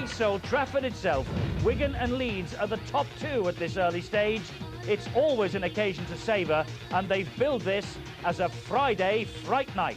face Old Trafford itself, Wigan and Leeds are the top two at this early stage. It's always an occasion to savour, and they've billed this as a Friday fright night.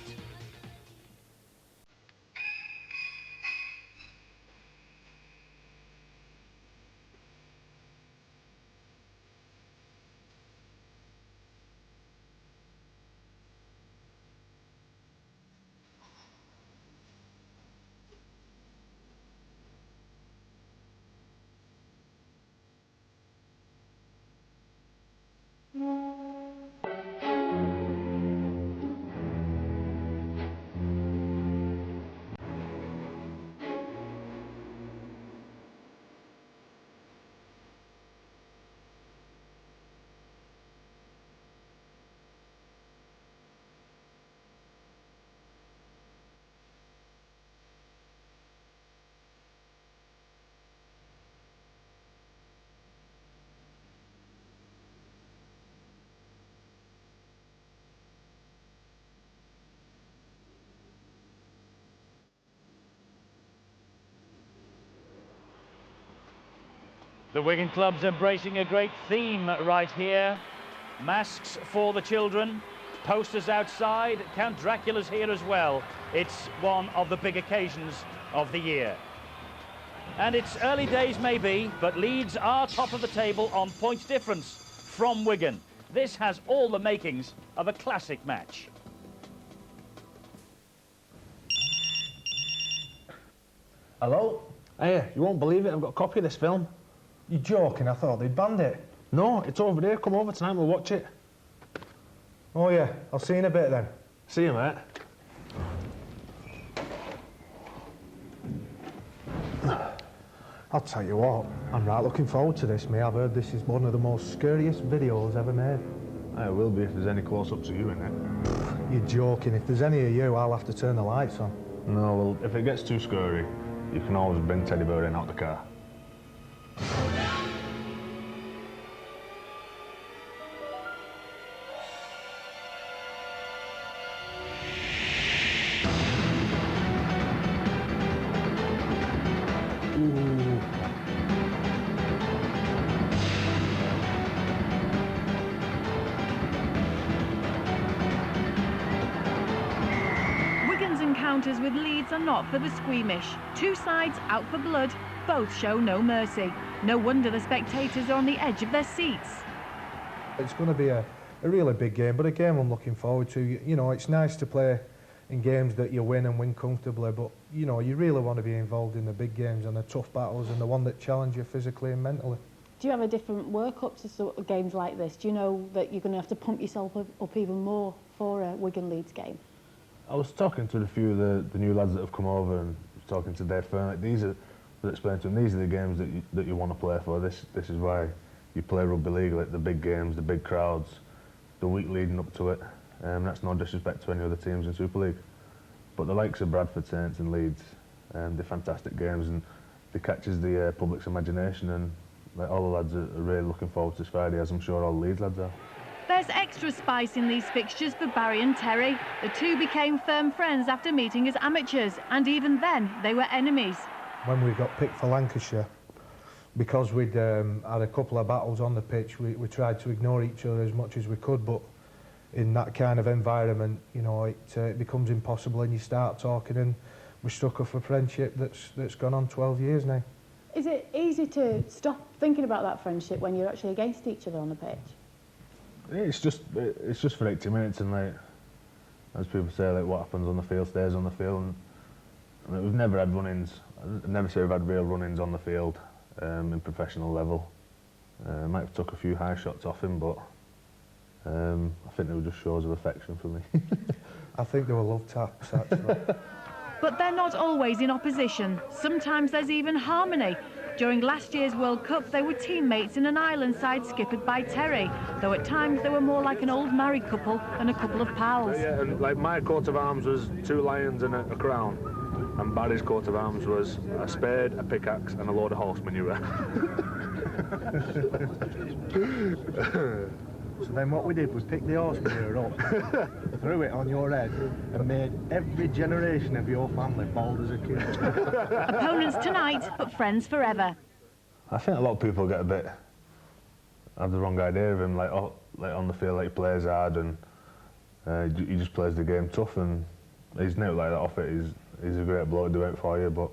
The Wigan Club's embracing a great theme right here. Masks for the children, posters outside, Count Dracula's here as well. It's one of the big occasions of the year. And it's early days maybe, but Leeds are top of the table on points difference from Wigan. This has all the makings of a classic match. Hello? Hey, you won't believe it, I've got a copy of this film. You're joking, I thought they'd banned it. No, it's over there, come over tonight, we'll watch it. Oh yeah, I'll see you in a bit then. See you, mate. I'll tell you what, I'm right looking forward to this, mate. I've heard this is one of the most scariest videos ever made. It will be if there's any close-ups of you in it. You're joking, if there's any of you, I'll have to turn the lights on. No, well, if it gets too scary, you can always bring Teddy Bird in out the car. Wigan's encounters with Leeds are not for the squeamish. Two sides out for blood, both show no mercy. No wonder the spectators are on the edge of their seats. It's going to be a really big game, but a game I'm looking forward to. You know, it's nice to play in games that you win and win comfortably, but, you know, you really want to be involved in the big games and the tough battles and the one that challenge you physically and mentally. Do you have a different work-up to sort of games like this? Do you know that you're going to have to pump yourself up even more for a Wigan-Leeds game? I was talking to a few of the new lads that have come over and talking to Dave Fern. These are, I explained to them, these are the games that you want to play for. This is why you play rugby league, like the big games, the big crowds, the week leading up to it. That's no disrespect to any other teams in Super League. But the likes of Bradford, Saints and Leeds, they're fantastic games and they catches the public's imagination, and like, all the lads are really looking forward to this Friday, as I'm sure all the Leeds lads are. There's extra spice in these fixtures for Barry and Terry. The two became firm friends after meeting as amateurs, and even then they were enemies. When we got picked for Lancashire, because we'd had a couple of battles on the pitch, we tried to ignore each other as much as we could, but in that kind of environment, you know, it becomes impossible, and you start talking, and we struck up a friendship that's gone on 12 years now. Is it easy to stop thinking about that friendship when you're actually against each other on the pitch? Yeah, it's just for 80 minutes, and like, as people say, like, what happens on the field stays on the field. And we've never had run-ins. I'd never say we've had real run-ins on the field in professional level. Might have took a few high shots off him, but I think they were just shows of affection for me. I think they were love taps, actually. But they're not always in opposition. Sometimes there's even harmony. During last year's World Cup, they were teammates in an island side skippered by Terry, though at times they were more like an old married couple than a couple of pals. Yeah, and like my coat of arms was 2 lions and a crown, and Barry's coat of arms was a spade, a pickaxe, and a load of horse manure. So then what we did was pick the horse manure up, threw it on your head, and made every generation of your family bald as a kid. Opponents tonight, but friends forever. I think a lot of people have the wrong idea of him, like on the field, like he plays hard and he just plays the game tough, and he's not like that off it. He's a great bloke, do it for you, but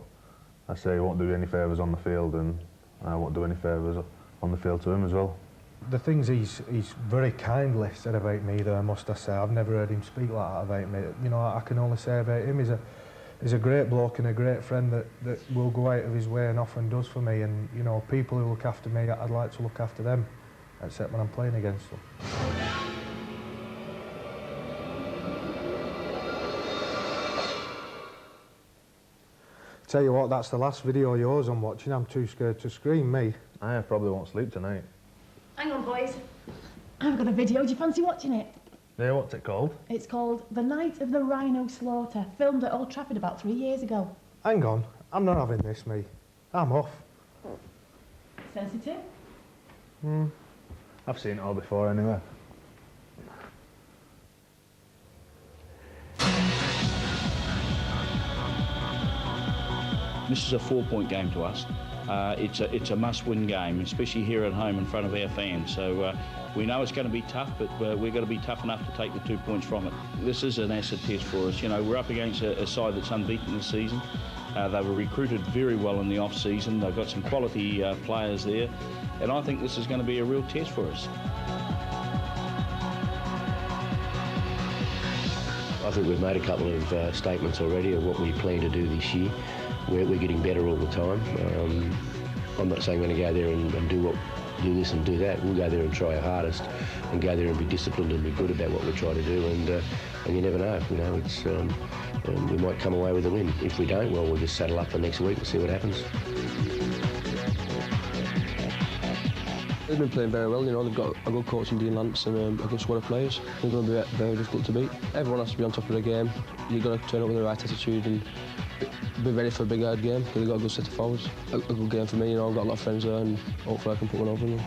I say he won't do you any favours on the field, and I won't do any favours on the field to him as well. The things he's very kindly said about me, though, I must say. I've never heard him speak like that about me. You know, I can only say about him, he's a great bloke and a great friend that will go out of his way and often does for me. And, you know, people who look after me, I'd like to look after them, except when I'm playing against them. Tell you what, that's the last video of yours I'm watching. I'm too scared to scream, me. I probably won't sleep tonight. Hang on, boys. I've got a video. Do you fancy watching it? Yeah, what's it called? It's called The Night of the Rhino Slaughter, filmed at Old Trafford about 3 years ago. Hang on, I'm not having this, me. I'm off. Sensitive? I've seen it all before anyway. This is a 4-point game to us. It's a must-win game, especially here at home in front of our fans. So we know it's going to be tough, but we've got to be tough enough to take the 2 points from it. This is an acid test for us. You know, we're up against a side that's unbeaten this season. They were recruited very well in the off-season. They've got some quality players there, and I think this is going to be a real test for us. I think we've made a couple of statements already of what we plan to do this year. We're getting better all the time. I'm not saying we're going to go there and do this and do that. We'll go there and try our hardest, and go there and be disciplined and be good about what we try to do. And you never know. You know, it's we might come away with a win. If we don't, well, we'll just saddle up for next week and see what happens. They've been playing very well, you know, they've got a good coach in Dean Lance and a good squad of players. They're going to be very difficult to beat. Everyone has to be on top of the game. You've got to turn up with the right attitude and be ready for a big hard game, because they've got a good set of forwards. A good game for me, you know, I've got a lot of friends there and hopefully I can put one over them.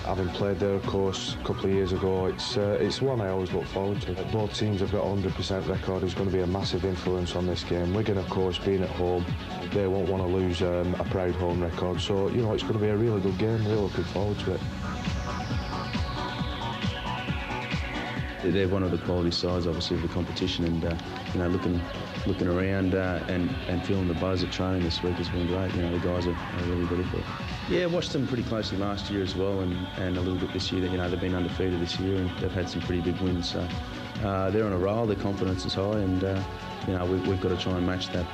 Having played there, of course, a couple of years ago, it's one I always look forward to. Both teams have got a 100% record. It's going to be a massive influence on this game. Wigan, of course, being at home, they won't want to lose a proud home record. So, you know, it's going to be a really good game. Really looking forward to it. They're one of the quality sides, obviously, of the competition, and you know, looking around and feeling the buzz at training this week has been great. You know, the guys are really ready for it. Yeah, watched them pretty closely last year as well, and a little bit this year. You know, they've been undefeated this year, and they've had some pretty big wins. So they're on a roll. Their confidence is high, and you know, we've got to try and match that.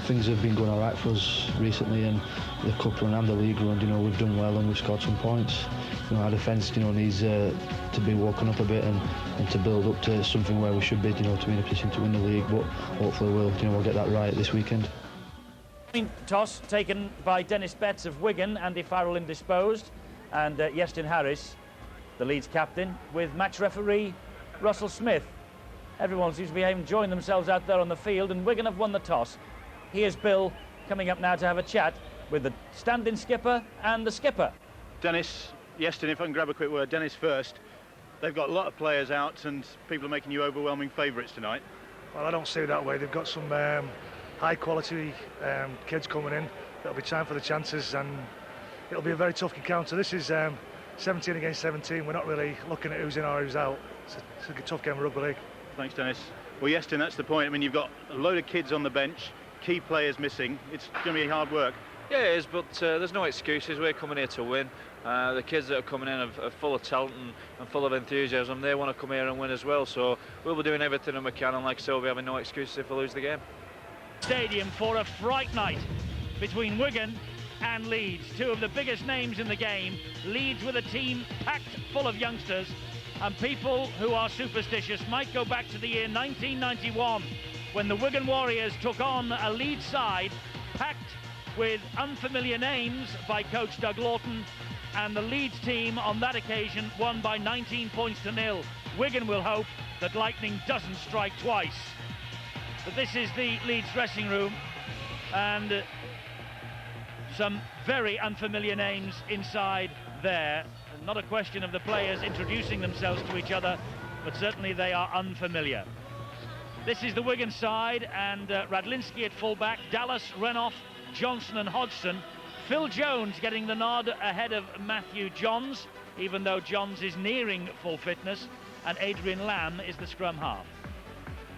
Things have been going all right for us recently, and the cup run and the league run, you know, we've done well and we've scored some points. You know, our defence, you know, needs to be woken up a bit and to build up to something where we should be, you know, to be in a position to win the league. But hopefully we'll get that right this weekend. Toss taken by Dennis Betts of Wigan, Andy Farrell indisposed, and Iestyn Harris, the Leeds captain, with match referee Russell Smith. Everyone seems to be enjoying themselves out there on the field, and Wigan have won the toss. Here's Bill coming up now to have a chat with the stand-in skipper and the skipper. Dennis, Iestyn, if I can grab a quick word. Dennis first. They've got a lot of players out and people are making you overwhelming favourites tonight. Well, I don't see it that way. They've got some high-quality kids coming in. It'll be time for the chances, and it'll be a very tough encounter. This is 17 against 17. We're not really looking at who's in or who's out. It's a tough game of rugby league. Thanks, Dennis. Well, Iestyn, that's the point. I mean, you've got a load of kids on the bench, key players missing. It's going to be hard work. Yeah, it is, but there's no excuses. We're coming here to win. The kids that are coming in are full of talent and full of enthusiasm. They want to come here and win as well, so we'll be doing everything we can, and like so, we'll be having no excuses if we lose the game. Stadium for a fright night between Wigan and Leeds, two of the biggest names in the game. Leeds with a team packed full of youngsters, and people who are superstitious might go back to the year 1991 when the Wigan Warriors took on a Leeds side packed with unfamiliar names by coach Doug Lawton, and the Leeds team on that occasion won by 19 points to 0. Wigan will hope that lightning doesn't strike twice. But this is the Leeds dressing room, and some very unfamiliar names inside there. Not a question of the players introducing themselves to each other, but certainly they are unfamiliar. This is the Wigan side, and Radlinski at fullback, Dallas, Renoff, Johnson and Hodgson. Phil Jones getting the nod ahead of Matthew Johns, even though Johns is nearing full fitness, and Adrian Lamb is the scrum half.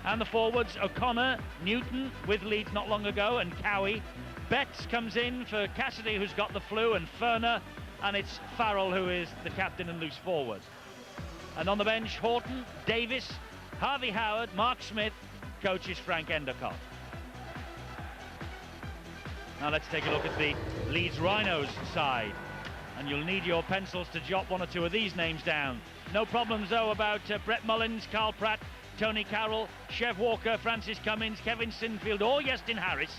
And the forwards, O'Connor, Newton with Leeds not long ago, and Cowie. Betts comes in for Cassidy, who's got the flu, and Ferner, and it's Farrell who is the captain and loose forward. And on the bench, Horton, Davis, Harvey Howard, Mark Smith, coach is Frank Endicott. Now let's take a look at the Leeds Rhinos side, and you'll need your pencils to jot one or two of these names down. No problems though about Brett Mullins, Carl Pratt, Tony Carroll, Chev Walker, Francis Cummins, Kevin Sinfield or Iestyn Harris.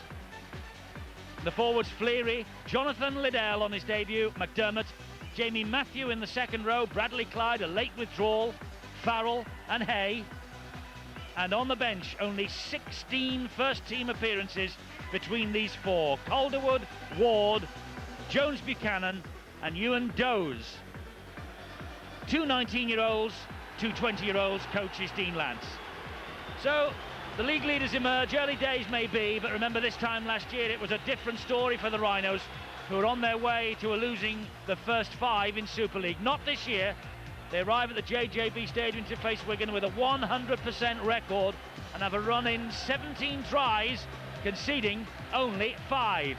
The forwards, Fleary, Jonathan Liddell on his debut, McDermott, Jamie Matthew in the second row, Bradley Clyde, a late withdrawal, Farrell and Hay. And on the bench, only 16 first-team appearances between these four. Calderwood, Ward, Jones Buchanan and Ewan Doze. Two 19-year-olds, two 20-year-olds, coach is Dean Lance. So the league leaders emerge, early days may be, but remember this time last year it was a different story for the Rhinos, who are on their way to losing the first 5 in Super League. Not this year. They arrive at the JJB Stadium to face Wigan with a 100% record and have a run in 17 tries, conceding only 5.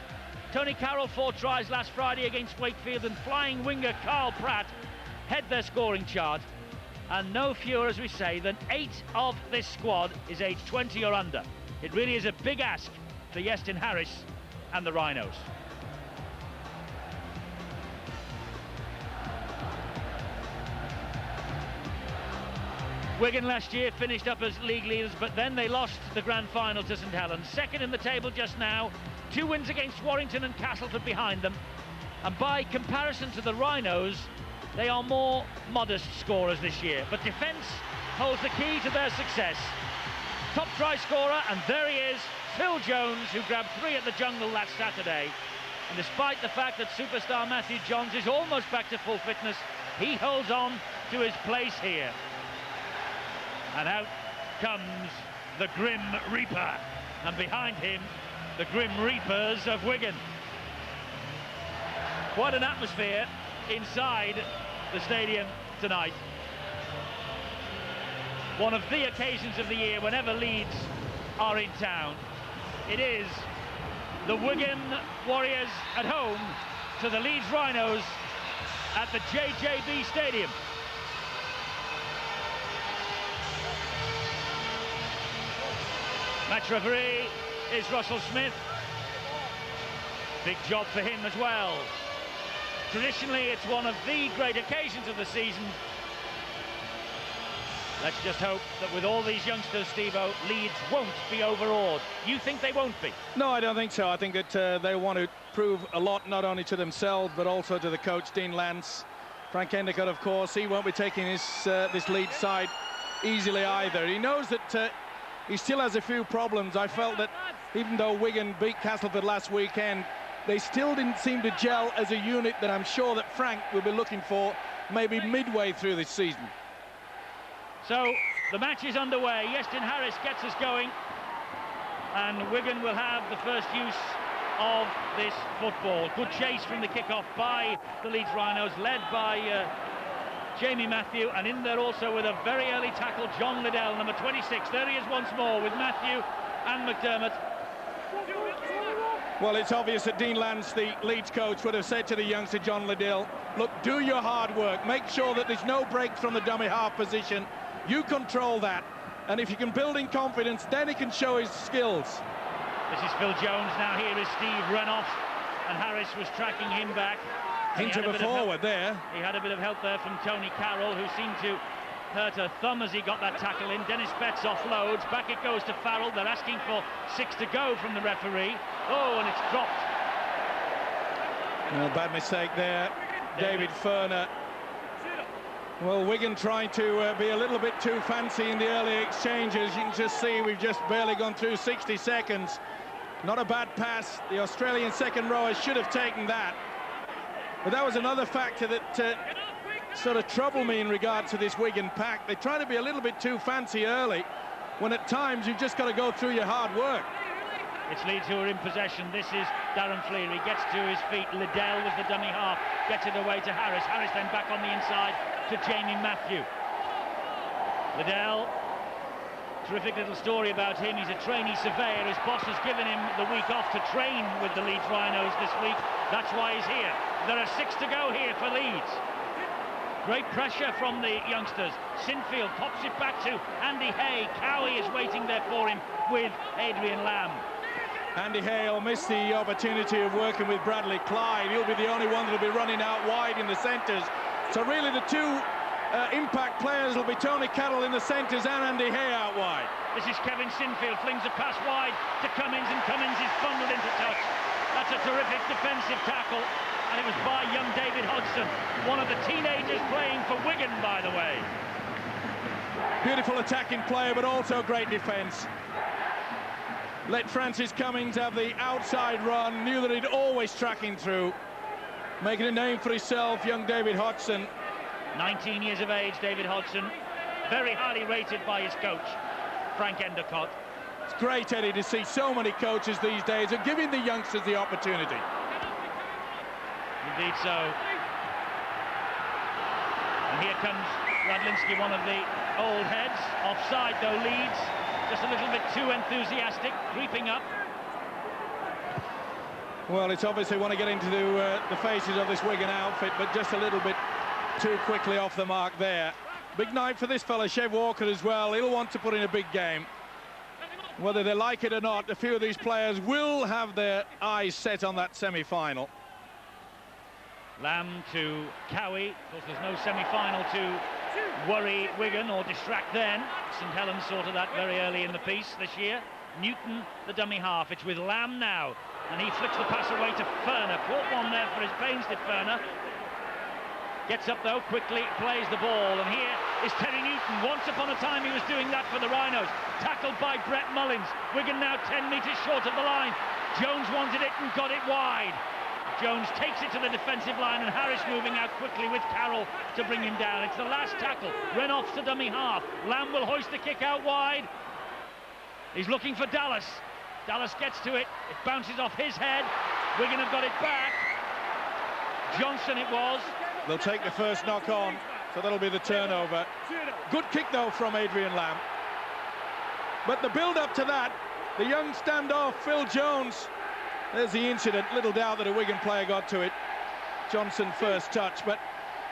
Tony Carroll 4 tries last Friday against Wakefield, and flying winger Carl Pratt head their scoring chart. And no fewer, as we say, than 8 of this squad is aged 20 or under. It really is a big ask for Iestyn Harris and the Rhinos. Wigan last year finished up as league leaders, but then they lost the grand final to St Helens. Second in the table just now, 2 wins against Warrington and Castleford behind them. And by comparison to the Rhinos, they are more modest scorers this year. But defence holds the key to their success. Top try scorer, and there he is, Phil Jones, who grabbed 3 at the Jungle last Saturday. And despite the fact that superstar Matthew Johns is almost back to full fitness, he holds on to his place here. And out comes the Grim Reaper, and behind him, the Grim Reapers of Wigan. Quite an atmosphere inside the stadium tonight. One of the occasions of the year whenever Leeds are in town. It is the Wigan Warriors at home to the Leeds Rhinos at the JJB Stadium. Match referee is Russell Smith. Big job for him as well. Traditionally, it's one of the great occasions of the season. Let's just hope that with all these youngsters, Steve-O, Leeds won't be overawed. You think they won't be? No, I don't think so. I think that they want to prove a lot, not only to themselves, but also to the coach, Dean Lance. Frank Endicott, of course, he won't be taking this Leeds side easily either. He knows that he still has a few problems. I felt that even though Wigan beat Castleford last weekend, they still didn't seem to gel as a unit that I'm sure that Frank will be looking for maybe midway through this season. So the match is underway. Iestyn Harris gets us going, and Wigan will have the first use of this football. Good chase from the kickoff by the Leeds Rhinos, led by Jamie Matthew, and in there also with a very early tackle, John Liddell, number 26. There he is once more with Matthew and McDermott. Well, it's obvious that Dean Lance, the Leeds coach, would have said to the youngster John Liddell, look, do your hard work, make sure that there's no breaks from the dummy half position, you control that, and if you can build in confidence, then he can show his skills. This is Phil Jones, now here is Steve Renoff, and Harris was tracking him back. Into the forward there. He had a bit of help there from Tony Carroll, who seemed to hurt a thumb as he got that tackle in. Dennis Betts offloads. Back it goes to Farrell. They're asking for 6 to go from the referee. Oh, and it's dropped. Well, bad mistake there. David Ferner. Well, Wigan trying to be a little bit too fancy in the early exchanges. You can just see we've just barely gone through 60 seconds. Not a bad pass. The Australian second rowers should have taken that. But that was another factor that sort of troubled me in regard to this Wigan pack. They try to be a little bit too fancy early, when at times you've just got to go through your hard work. It's Leeds who are in possession. This is Darren Fleary, gets to his feet. Liddell was the dummy half, gets it away to Harris. Harris then back on the inside to Jamie Matthew. Liddell, terrific little story about him. He's a trainee surveyor. His boss has given him the week off to train with the Leeds Rhinos this week. That's why he's here. There are 6 to go here for Leeds. Great pressure from the youngsters. Sinfield pops it back to Andy Hay. Cowie is waiting there for him with Adrian Lamb. Andy Hay will miss the opportunity of working with Bradley Clyde. He'll be the only one that'll be running out wide in the centres. So really the two impact players will be Tony Carroll in the centres and Andy Hay out wide. This is Kevin Sinfield, flings a pass wide to Cummins, and Cummins is bundled into touch. That's a terrific defensive tackle, and it was by young David Hodgson, one of the teenagers playing for Wigan, by the way. Beautiful attacking player, but also great defence. Let Francis Cummins have the outside run, knew that he'd always tracking through. Making a name for himself, young David Hodgson. 19 years of age, David Hodgson. Very highly rated by his coach, Frank Endicott. It's great, Eddie, to see so many coaches these days are giving the youngsters the opportunity. Indeed so. And here comes Radlinski, one of the old heads. Offside, though, Leeds. Just a little bit too enthusiastic, creeping up. Well, it's obviously want to get into the faces of this Wigan outfit, but just a little bit too quickly off the mark there. Big night for this fella, Chev Walker, as well. He'll want to put in a big game. Whether they like it or not, a few of these players will have their eyes set on that semi-final. Lamb to Cowie. Of course, there's no semi-final to worry Wigan or distract them. St Helens sorted that very early in the piece this year. Newton, the dummy half. It's with Lamb now, and he flicks the pass away to Furner. Caught one there for his pains, did Furner. Gets up, though, quickly plays the ball, and here is Terry Newton. Once upon a time he was doing that for the Rhinos. Tackled by Brett Mullins. Wigan now 10 metres short of the line. Jones wanted it and got it wide. Jones takes it to the defensive line, and Harris moving out quickly with Carroll to bring him down. It's the last tackle. Renoff's the dummy half. Lamb will hoist the kick out wide. He's looking for Dallas. Dallas gets to it. It bounces off his head. Wigan have got it back. Johnson it was. They'll take the first knock on, so that'll be the turnover. Good kick, though, from Adrian Lamb. But the build-up to that, the young standoff, Phil Jones. There's the incident. Little doubt that a Wigan player got to it. Johnson first touch, but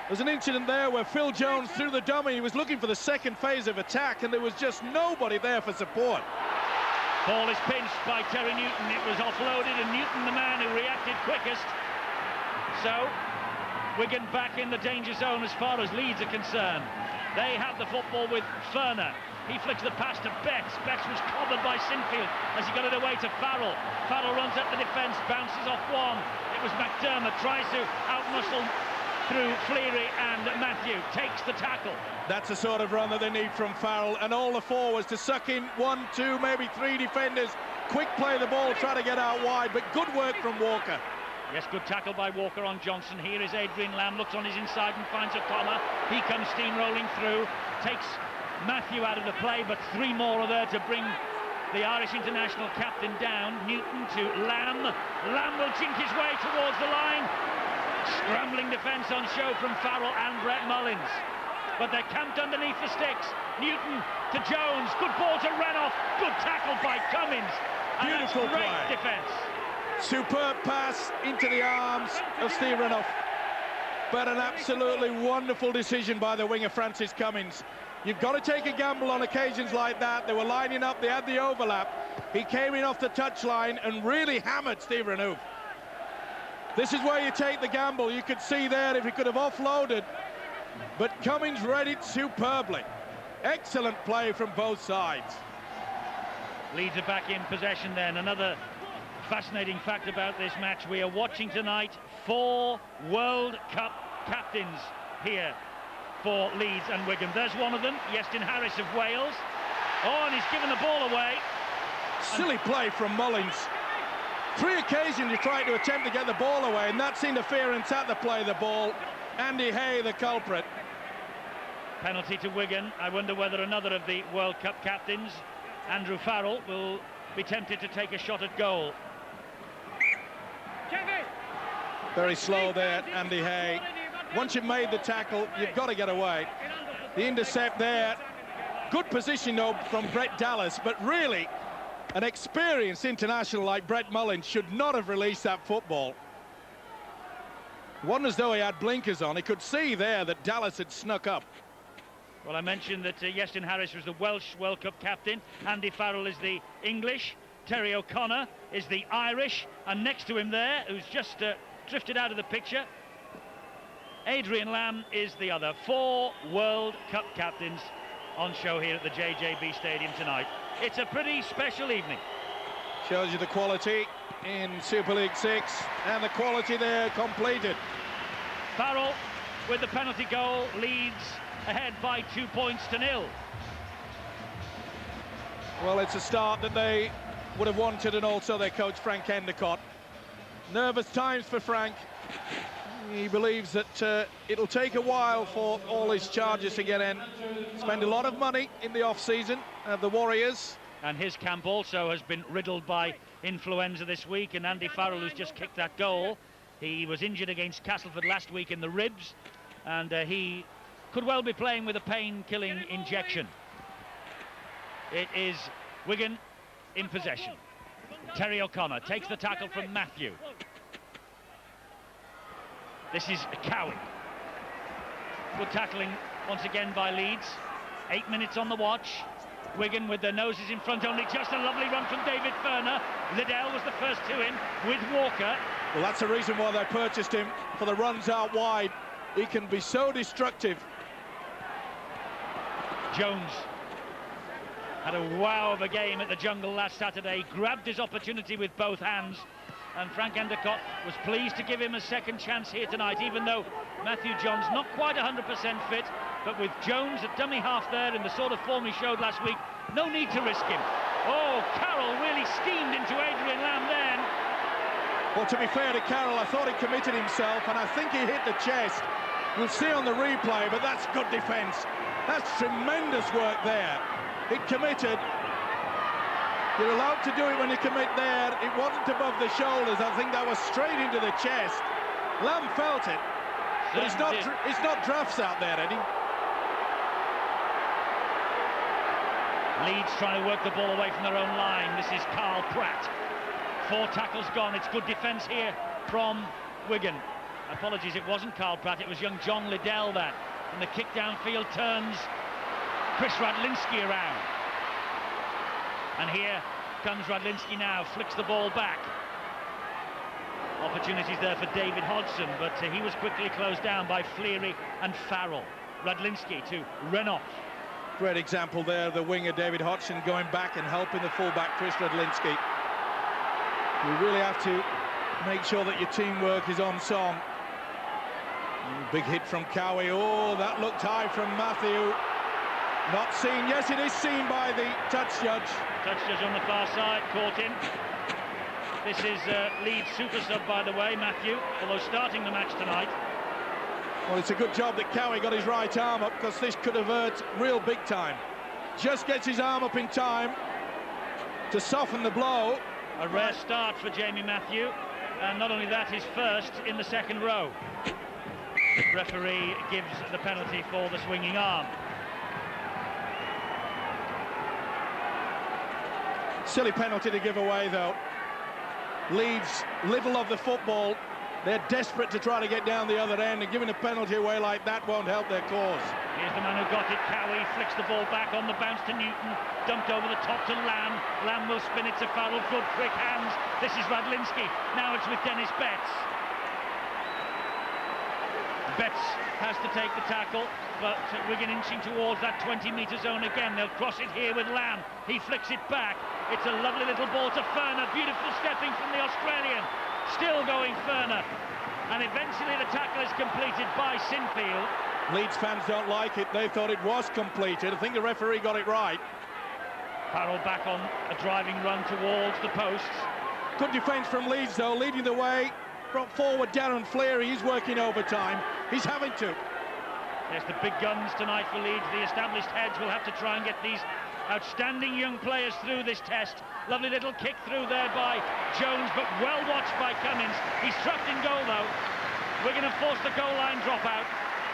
there's an incident there where Phil Jones threw the dummy. He was looking for the second phase of attack, and there was just nobody there for support. Ball is pinched by Terry Newton. It was offloaded, and Newton, the man who reacted quickest. So Wigan back in the danger zone as far as Leeds are concerned. They have the football with Furner. He flicks the pass to Betts. Betts was clobbered by Sinfield as he got it away to Farrell. Farrell runs at the defence, bounces off one. It was McDermott, tries to outmuscle through Fleary, and Matthew takes the tackle. That's the sort of run that they need from Farrell, and all the forwards to suck in 1, 2, maybe 3 defenders. Quick play the ball, try to get out wide, but good work from Walker. Yes, good tackle by Walker on Johnson. Here is Adrian Lamb, looks on his inside and finds a corner. He comes steamrolling through, takes Matthew out of the play, but 3 more are there to bring the Irish international captain down. Newton to Lamb. Lamb will chink his way towards the line. Scrambling defence on show from Farrell and Brett Mullins. But they're camped underneath the sticks. Newton to Jones. Good ball to Renoff. Good tackle by Cummins. And beautiful great play. Defence. Superb pass into the arms of Steve Renoff. But an absolutely wonderful decision by the winger Francis Cummins. You've got to take a gamble on occasions like that. They were lining up, they had the overlap. He came in off the touchline and really hammered Steve Renouf. This is where you take the gamble. You could see there if he could have offloaded, but Cummins read it superbly. Excellent play from both sides. Leeds are back in possession then. Another fascinating fact about this match, we are watching tonight 4 World Cup captains here for Leeds and Wigan. There's one of them, Iestyn Harris of Wales. Oh, and he's given the ball away. Silly play from Mullins. 3 occasions he tried to attempt to get the ball away, and that's interference at the play of the ball. Andy Hay, the culprit. Penalty to Wigan. I wonder whether another of the World Cup captains, Andrew Farrell, will be tempted to take a shot at goal. Very slow there, Andy Hay. Once you've made the tackle, you've got to get away. The intercept there. Good position, though, from Brett Dallas, but really, an experienced international like Brett Mullins should not have released that football. It wasn't as though he had blinkers on. He could see there that Dallas had snuck up. Well, I mentioned that Iestyn Harris was the Welsh World Cup captain. Andy Farrell is the English. Terry O'Connor is the Irish. And next to him there, who's just drifted out of the picture, Adrian Lamb is the other. 4 World Cup captains on show here at the JJB Stadium tonight. It's a pretty special evening. Shows you the quality in Super League 6 and the quality there completed. Farrell with the penalty goal, Leeds ahead by 2 points to 0. Well, it's a start that they would have wanted, and also their coach Frank Endicott. Nervous times for Frank. He believes that it'll take a while for all his charges to get in. Spend a lot of money in the off-season of the Warriors. And his camp also has been riddled by influenza this week, and Andy Farrell, who's just kicked that goal, he was injured against Castleford last week in the ribs, and he could well be playing with a pain-killing injection. It is Wigan in possession. Terry O'Connor takes the tackle from Matthew. This is Cowie. Good tackling once again by Leeds. 8 minutes on the watch. Wigan with their noses in front only. Just a lovely run from David Ferner. Liddell was the first to him with Walker. Well, that's the reason why they purchased him, for the runs out wide. He can be so destructive. Jones had a wow of a game at the Jungle last Saturday. Grabbed his opportunity with both hands. And Frank Endicott was pleased to give him a second chance here tonight, even though Matthew John's not quite 100% fit. But with Jones at dummy half there in the sort of form he showed last week, no need to risk him. Oh, Carroll really steamed into Adrian Lamb then. Well, to be fair to Carroll, I thought he committed himself, and I think he hit the chest. We'll see on the replay, but that's good defence. That's tremendous work there. It committed. You're allowed to do it when you commit there. It wasn't above the shoulders. I think that was straight into the chest. Lamb felt it. But it's not drafts out there, Eddie. Leeds trying to work the ball away from their own line. This is Carl Pratt. 4 tackles gone. It's good defence here from Wigan. Apologies, it wasn't Carl Pratt. It was young John Liddell that. And the kick downfield turns Chris Radlinski around. And here comes Radlinski now, flicks the ball back. Opportunities there for David Hodgson, but he was quickly closed down by Fleary and Farrell. Radlinski to Renoff. Great example there, the winger David Hodgson going back and helping the fullback Chris Radlinski. You really have to make sure that your teamwork is on song. Big hit from Cowie. Oh, that looked high from Matthew. Not seen. Yes, it is seen by the touch judge. Touch judge on the far side, caught him. This is Leeds super sub, by the way, Matthew, although starting the match tonight. Well, it's a good job that Cowie got his right arm up, because this could have hurt real big time. Just gets his arm up in time to soften the blow. A rare start for Jamie Matthew, and not only that, his first in the second row. Referee gives the penalty for the swinging arm. Silly penalty to give away, though. Leeds little of the football. They're desperate to try to get down the other end, and giving a penalty away like that won't help their cause. Here's the man who got it, Cowie, flicks the ball back on the bounce to Newton, dumped over the top to Lamb. Lamb will spin it to Farrell, good quick hands. This is Radlinski, now it's with Dennis Betts. Betts has to take the tackle, but Wigan inching towards that 20-metre zone again. They'll cross it here with Lamb. He flicks it back. It's a lovely little ball to Ferner. Beautiful stepping from the Australian. Still going Ferner. And eventually the tackle is completed by Sinfield. Leeds fans don't like it. They thought it was completed. I think the referee got it right. Farrell back on a driving run towards the posts. Good defence from Leeds, though, leading the way. Brought forward Darren Fleary. He's working overtime. He's having to. There's the big guns tonight for Leeds. The established heads will have to try and get these outstanding young players through this test. Lovely little kick through there by Jones, but well watched by Cummings. He's trapped in goal, though. We're going to force the goal line dropout.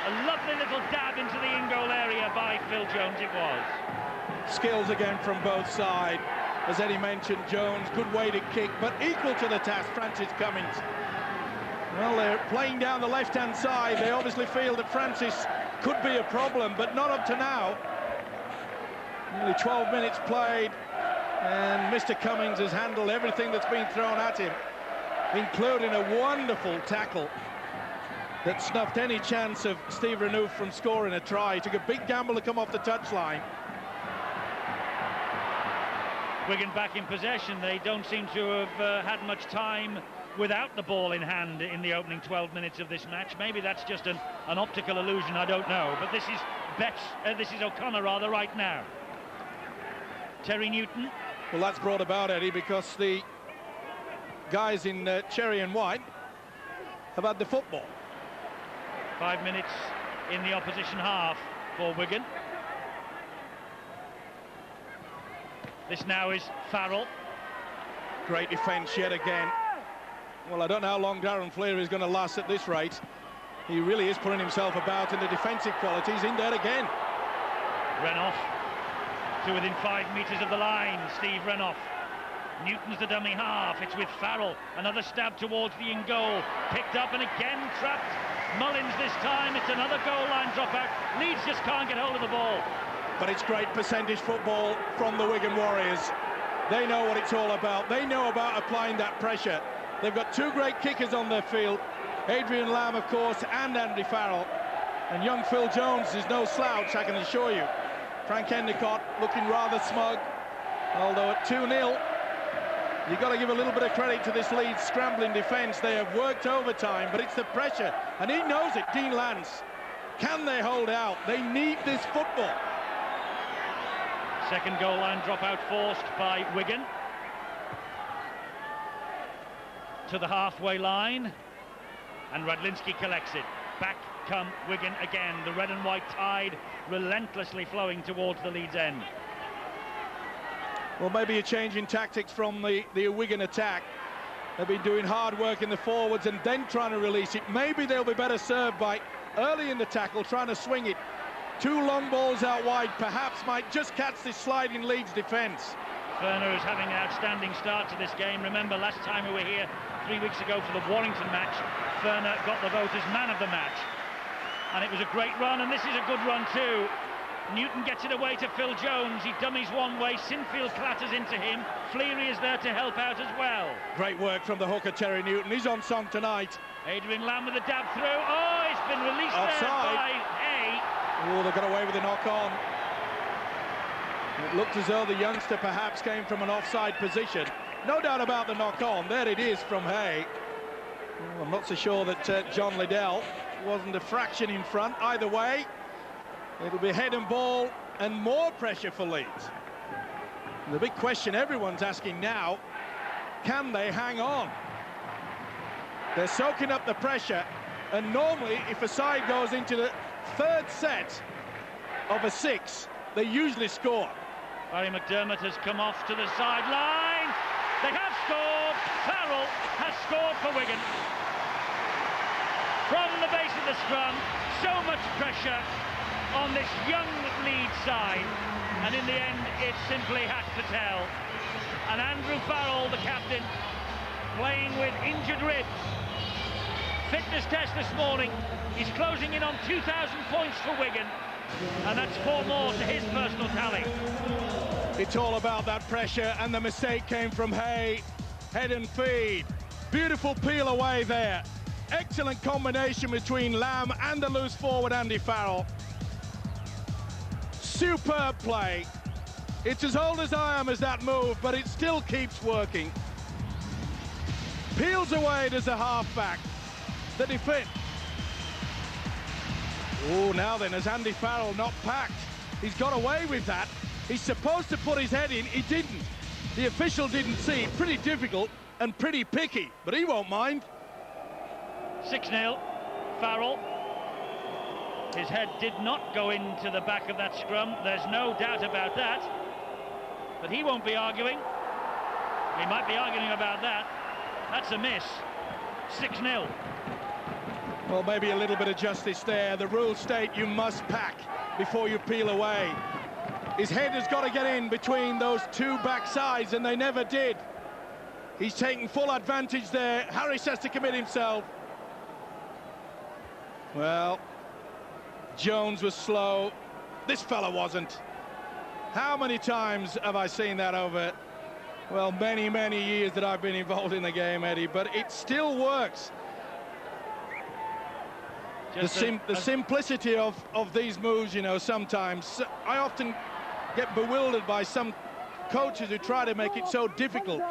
A lovely little dab into the in-goal area by Phil Jones it was. Skills again from both sides. As Eddie mentioned, Jones, good way to kick, but equal to the task, Francis Cummings. Well, they're playing down the left-hand side. They obviously feel that Francis could be a problem, but not up to now. Nearly 12 minutes played, and Mr. Cummings has handled everything that's been thrown at him, including a wonderful tackle that snuffed any chance of Steve Renouf from scoring a try. He took a big gamble to come off the touchline. Wigan back in possession. They don't seem to have had much time without the ball in hand in the opening 12 minutes of this match. Maybe that's just an optical illusion, I don't know. But this is O'Connor rather right now. Terry Newton. Well, that's brought about, Eddie, because the guys in cherry and white have had the football. 5 minutes in the opposition half for Wigan. This now is Farrell. Great defence yet again. Well, I don't know how long Darren Fleary is going to last at this rate. He really is putting himself about, and the defensive qualities in there again. Renouf to within 5 metres of the line. Steve Renouf. Newton's the dummy half. It's with Farrell. Another stab towards the in goal. Picked up and again trapped. Mullins this time. It's another goal line dropout. Leeds just can't get hold of the ball. But it's great percentage football from the Wigan Warriors. They know what it's all about. They know about applying that pressure. They've got two great kickers on their field. Adrian Lamb, of course, and Andy Farrell. And young Phil Jones is no slouch, I can assure you. Frank Endicott looking rather smug. Although at 2-0, you've got to give a little bit of credit to this Leeds scrambling defence. They have worked overtime, but it's the pressure. And he knows it, Dean Lance. Can they hold out? They need this football. Second goal line dropout forced by Wigan. To the halfway line, and Radlinski collects it. Back come Wigan again. The red and white tide relentlessly flowing towards the Leeds end. Well, maybe a change in tactics from the Wigan attack. They've been doing hard work in the forwards and then trying to release it. Maybe they'll be better served by early in the tackle, trying to swing it. Two long balls out wide perhaps might just catch this sliding Leeds defence. Ferner is having an outstanding start to this game. Remember, last time we were here 3 weeks ago for the Warrington match, Ferner got the vote as man of the match. And it was a great run, and this is a good run too. Newton gets it away to Phil Jones. He dummies one way. Sinfield clatters into him. Fleary is there to help out as well. Great work from the hooker, Terry Newton. He's on song tonight. Adrian Lamb with a dab through. Oh, it's been released offside there by Hay. Oh, they got away with the knock-on. It looked as though the youngster perhaps came from an offside position. No doubt about the knock-on. There it is from Hay. Oh, I'm not so sure that John Liddell wasn't a fraction in front. Either way, it'll be head and ball and more pressure for Leeds. The big question everyone's asking now, can they hang on? They're soaking up the pressure, and normally if a side goes into the third set of a 6, they usually score. Barry McDermott has come off to the sideline. They have scored. Farrell has scored for Wigan. From the base of the scrum, so much pressure on this young Leeds side, and in the end it simply had to tell. And Andrew Farrell, the captain, playing with injured ribs. Fitness test this morning. He's closing in on 2,000 points for Wigan, and that's 4 more to his personal tally. It's all about that pressure, and the mistake came from Hay. Head and feed. Beautiful peel away there. Excellent combination between Lamb and the loose forward Andy Farrell. Superb play. It's as old as I am as that move, but it still keeps working. Peels away as a halfback. The defence. Oh, now then, has Andy Farrell not packed? He's got away with that. He's supposed to put his head in. He didn't. The official didn't see. Pretty difficult and pretty picky, but he won't mind. 6-0, Farrell. His head did not go into the back of that scrum. There's no doubt about that. But he won't be arguing. He might be arguing about that. That's a miss. 6-0. Well, maybe a little bit of justice there. The rules state you must pack before you peel away. His head has got to get in between those two backsides, and they never did. He's taking full advantage there. Harris has to commit himself. Well, Jones was slow. This fella wasn't. How many times have I seen that over, well, many, many years that I've been involved in the game, Eddie, but it still works. The simplicity of these moves, you know, sometimes. I often get bewildered by some coaches who try to make it so difficult.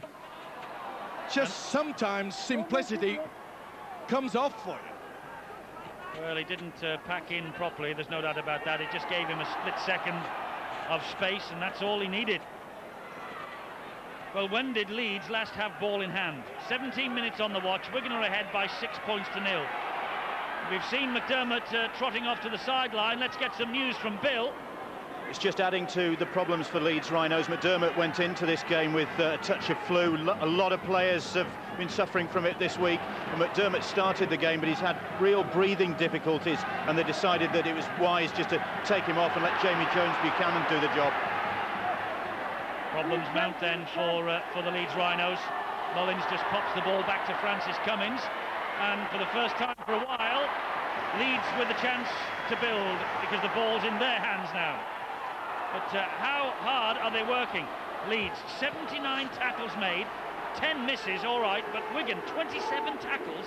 Just sometimes simplicity comes off for you. Well, he didn't pack in properly, there's no doubt about that. It just gave him a split second of space, and that's all he needed. Well, when did Leeds last have ball in hand? 17 minutes on the watch. Wigan are ahead by 6 points to 0. We've seen McDermott trotting off to the sideline. Let's get some news from Bill. It's just adding to the problems for Leeds Rhinos. McDermott went into this game with a touch of flu. A lot of players have been suffering from it this week. And McDermott started the game, but he's had real breathing difficulties, and they decided that it was wise just to take him off and let Jamie Jones-Buchanan do the job. Problems mount then for the Leeds Rhinos. Mullins just pops the ball back to Francis Cummins, and for the first time for a while, Leeds with a chance to build, because the ball's in their hands now. But how hard are they working? Leeds, 79 tackles made, 10 misses, all right, but Wigan, 27 tackles.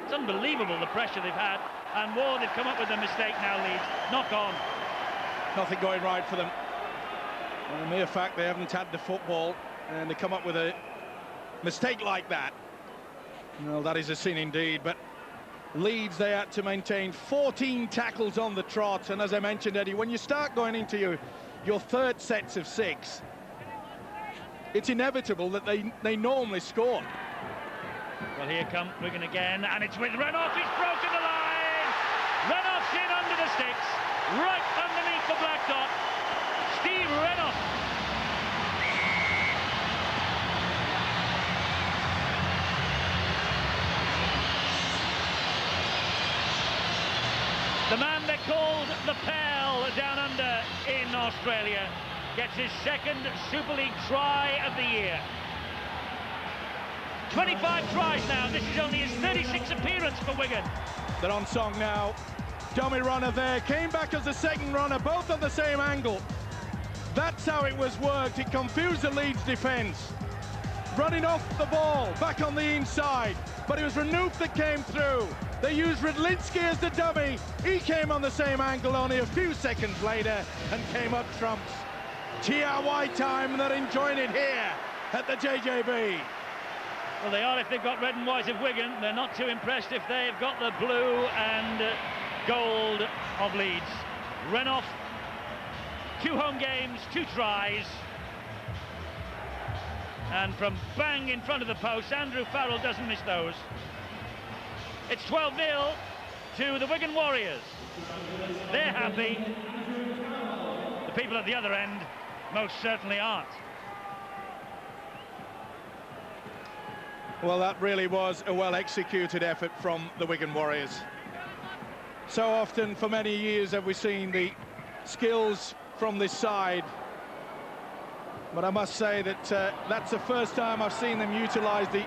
It's unbelievable the pressure they've had, and more, they've come up with a mistake now, Leeds. Knock on. Nothing going right for them. And the mere fact they haven't had the football and they come up with a mistake like that, well, that is a sin indeed. But Leeds, they had to maintain 14 tackles on the trot, and as I mentioned, Eddie, when you start going into your third sets of 6, it's inevitable that they normally score. Well, here come Wigan again, and it's with Renouf. He's broken the line. Renouf's in under the sticks, right underneath the black dot. Steve Renouf. The man they called the Pearl down under in Australia gets his second Super League try of the year. 25 tries now. This is only his 36th appearance for Wigan. They're on song now. Dummy runner there, came back as the second runner, both on the same angle. That's how it was worked. It confused the Leeds defence. Running off the ball, back on the inside, but it was Renouf that came through. They used Rydlinski as the dummy. He came on the same angle only a few seconds later and came up trumps. TRY time, and they're enjoying it here at the JJB. Well, they are if they've got red and white of Wigan. They're not too impressed if they've got the blue and gold of Leeds. Renouf, 2 home games, 2 tries. And from bang in front of the post, Andrew Farrell doesn't miss those. It's 12-0 to the Wigan Warriors. They're happy. The people at the other end most certainly aren't. Well, that really was a well-executed effort from the Wigan Warriors. So often, for many years, have we seen the skills from this side. But I must say that that's the first time I've seen them utilise the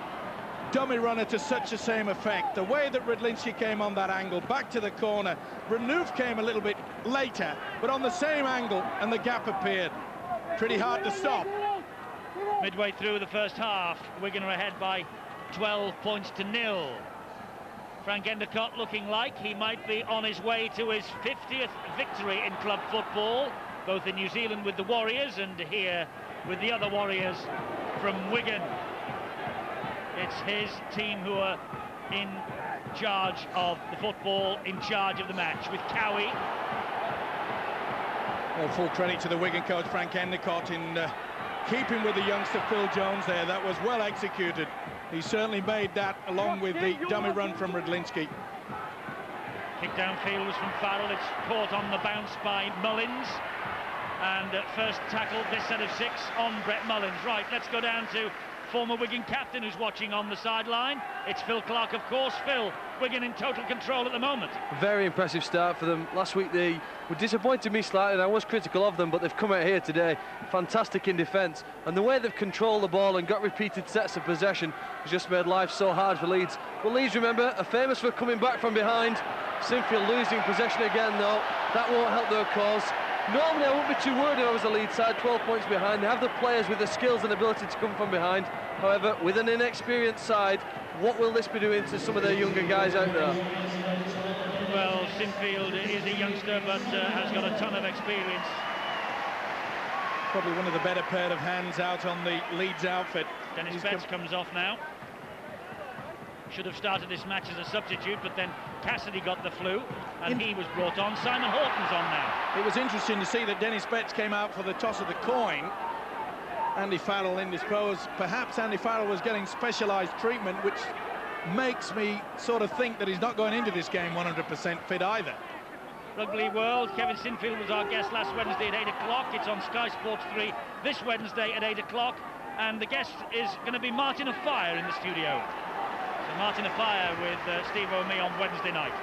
dummy runner to such the same effect. The way that Rydlinski came on that angle, back to the corner. Renouf came a little bit later, but on the same angle, and the gap appeared. Pretty hard to stop. Midway through the first half, Wigan are ahead by 12 points to 0. Frank Endicott looking like he might be on his way to his 50th victory in club football, both in New Zealand with the Warriors and here with the other Warriors from Wigan. It's his team who are in charge of the football, in charge of the match, with Cowie. Well, full credit to the Wigan coach, Frank Endicott, in keeping with the youngster Phil Jones there. That was well executed. He certainly made that, along with the dummy run from Radlinski. Kick downfield was from Farrell. It's caught on the bounce by Mullins. And first tackle this set of 6 on Brett Mullins. Right, let's go down to former Wigan captain who's watching on the sideline. It's Phil Clark, of course. Phil, Wigan in total control at the moment. Very impressive start for them. Last week they were disappointed me slightly, and I was critical of them, but they've come out here today fantastic in defence, and the way they've controlled the ball and got repeated sets of possession has just made life so hard for Leeds. But Leeds, remember, are famous for coming back from behind. Sinfield losing possession again, though. That won't help their cause. Normally I wouldn't be too worried if I was a Leeds side, 12 points behind. They have the players with the skills and ability to come from behind. However, with an inexperienced side, what will this be doing to some of their younger guys out there? Well, Sinfield is a youngster, but has got a ton of experience. Probably one of the better pair of hands out on the Leeds outfit. Dennis Betts comes off now. Should have started this match as a substitute, but then Cassidy got the flu, and he was brought on. Simon Horton's on now. It was interesting to see that Dennis Betts came out for the toss of the coin. Andy Farrell indisposed. Perhaps Andy Farrell was getting specialised treatment, which makes me sort of think that he's not going into this game 100% fit either. Rugby League World, Kevin Sinfield was our guest last Wednesday at 8 o'clock. It's on Sky Sports 3 this Wednesday at 8 o'clock. And the guest is going to be Martin Afire in the studio. So Martin Afire with Steve O'Mee on Wednesday night.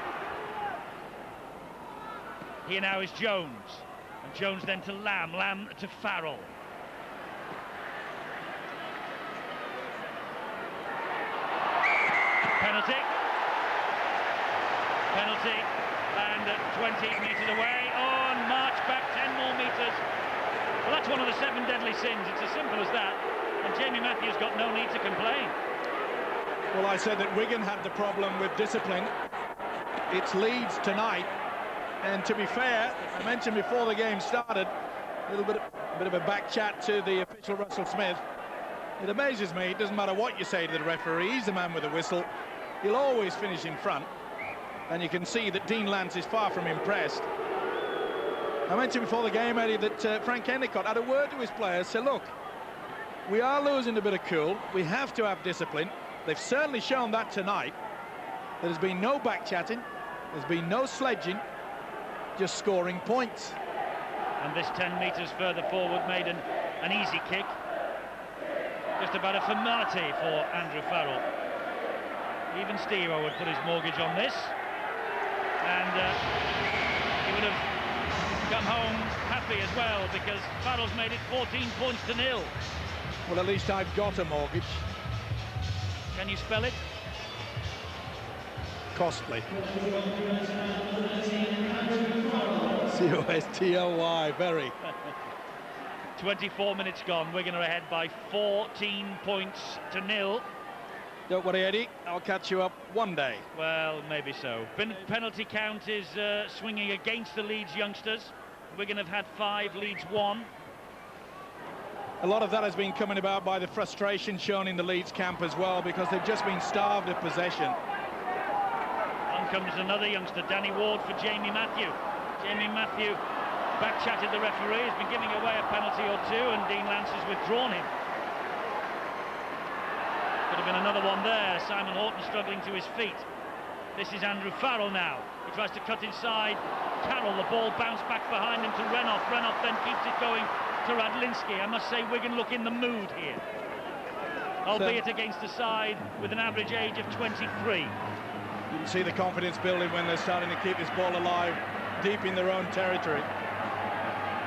Here now is Jones. And Jones then to Lamb. Lamb to Farrell. Penalty. Penalty. And 20 metres away. Oh, and march back 10 more metres. Well, that's one of the 7 deadly sins. It's as simple as that. And Jamie Matthews got no need to complain. Well, I said that Wigan had the problem with discipline. It's Leeds tonight. And to be fair, I mentioned before the game started, a bit of a back chat to the official Russell Smith. It amazes me, it doesn't matter what you say to the referee, he's the man with the whistle. He'll always finish in front. And you can see that Dean Lance is far from impressed. I mentioned before the game, Eddie, that Frank Endicott had a word to his players, said, look, we are losing a bit of cool, we have to have discipline. They've certainly shown that tonight. There's been no back-chatting, there's been no sledging, just scoring points. And this 10 metres further forward made an easy kick. Just about a formality for Andrew Farrell. Even Steve-O would put his mortgage on this. And he would have come home happy as well, because Farrell's made it 14 points to 0. Well, at least I've got a mortgage. Can you spell it? Costly. C-O-S-T-L-Y, very. 24 minutes gone. Wigan are ahead by 14 points to 0. Don't worry, Eddie, I'll catch you up one day. Well, maybe so. Penalty count is swinging against the Leeds youngsters. Wigan have had 5, Leeds 1. A lot of that has been coming about by the frustration shown in the Leeds camp as well, because they've just been starved of possession. On comes another youngster, Danny Ward for Jamie Matthew. Jamie Matthew back-chatted the referee, has been giving away a penalty or two, and Dean Lance has withdrawn him. Could have been another one there. Simon Horton struggling to his feet. This is Andrew Farrell now. He tries to cut inside. Carroll, the ball bounced back behind him to Renouf. Renouf then keeps it going to Radlinski. I must say, Wigan look in the mood here. Albeit against a side with an average age of 23. You can see the confidence building when they're starting to keep this ball alive deep in their own territory.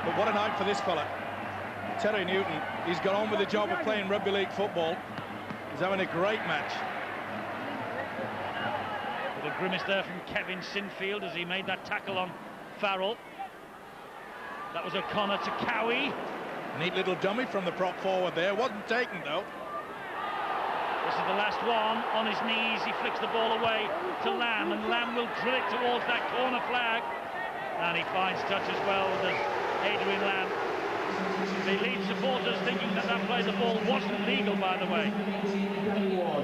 But what a night for this fella. Terry Newton, he's got on with the job of playing rugby league football. He's having a great match. With a grimace there from Kevin Sinfield as he made that tackle on Farrell. That was O'Connor to Cowie. Neat little dummy from the prop forward there. Wasn't taken, though. This is the last one. On his knees, he flicks the ball away to Lamb, and Lamb will drill it towards that corner flag. And he finds touch as well with Adrian Lamb. The Leeds supporters thinking that play the ball wasn't legal, by the way.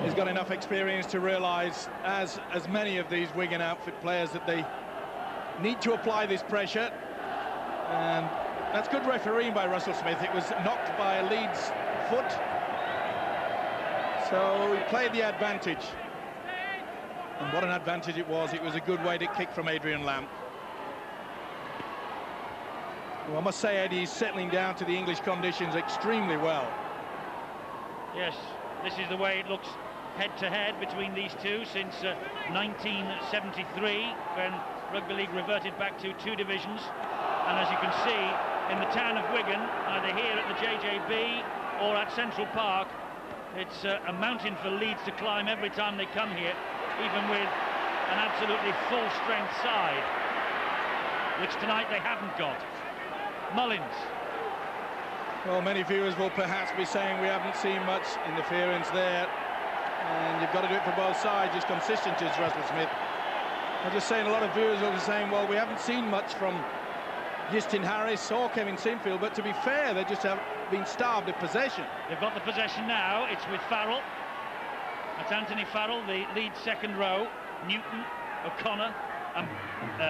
He's got enough experience to realise, as many of these Wigan outfit players, that they need to apply this pressure. And That's good refereeing by Russell Smith. It was knocked by a Leeds foot. So he played the advantage. And what an advantage it was. It was a good way to kick from Adrian Lamb. Well, I must say, Eddie, he's settling down to the English conditions extremely well. Yes, this is the way it looks head-to-head between these two since 1973, when Rugby League reverted back to 2 divisions. And as you can see, in the town of Wigan, either here at the JJB or at Central Park, it's a mountain for Leeds to climb every time they come here, even with an absolutely full-strength side, which tonight they haven't got. Mullins. Well, many viewers will perhaps be saying we haven't seen much interference there, and you've got to do it for both sides, just consistent as Russell Smith. I'm just saying a lot of viewers will be saying, well, we haven't seen much from Justin Harris or Kevin Sinfield, but to be fair, they just have been starved of possession. They've got the possession now. It's with Farrell. That's Anthony Farrell, the lead second row. Newton, O'Connor, and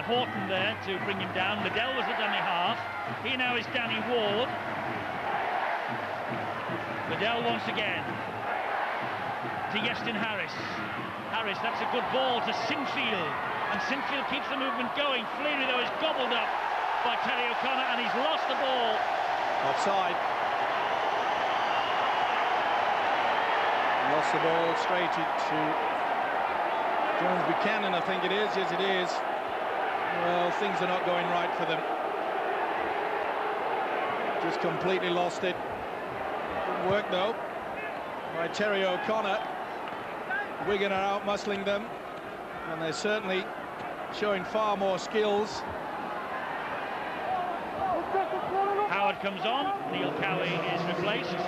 Horton there to bring him down. Liddell was the dummy half. Here now is Danny Ward. Liddell once again to Justin Harris. Harris, that's a good ball to Sinfield, and Sinfield keeps the movement going. Fleary, though, is gobbled up by Terry O'Connor, and he's lost the ball. Offside. Lost the ball straight to Jones Buchanan, I think it is. Yes, it is. Well, things are not going right for them. Just completely lost it. Good work, though, by Terry O'Connor. Wigan are out muscling them, and they're certainly showing far more skills. Howard comes on. Neil Cowie is replaced.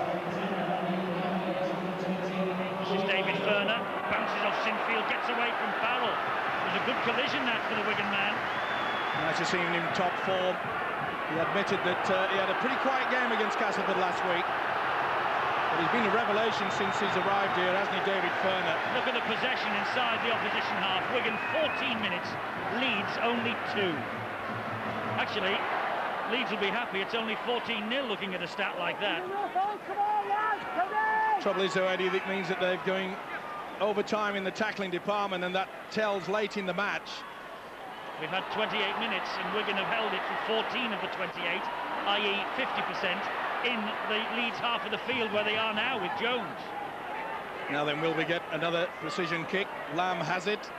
This is David Ferner. Bounces off Sinfield, gets away from Farrell. It was a good collision that for the Wigan man. Nice to see him in top form. He admitted that he had a pretty quiet game against Castleford last week. But he's been a revelation since he's arrived here, hasn't he, David Ferner? Look at the possession inside the opposition half. Wigan 14 minutes, Leeds only 2. Actually, Leeds will be happy. It's only 14-0 looking at a stat like that. Trouble is, though, Eddie, that means that they're going overtime in the tackling department, and that tells late in the match. We've had 28 minutes, and Wigan have held it for 14 of the 28, i.e. 50% in the Leeds half of the field where they are now with Jones. Now then, will we get another precision kick? Lamb has it.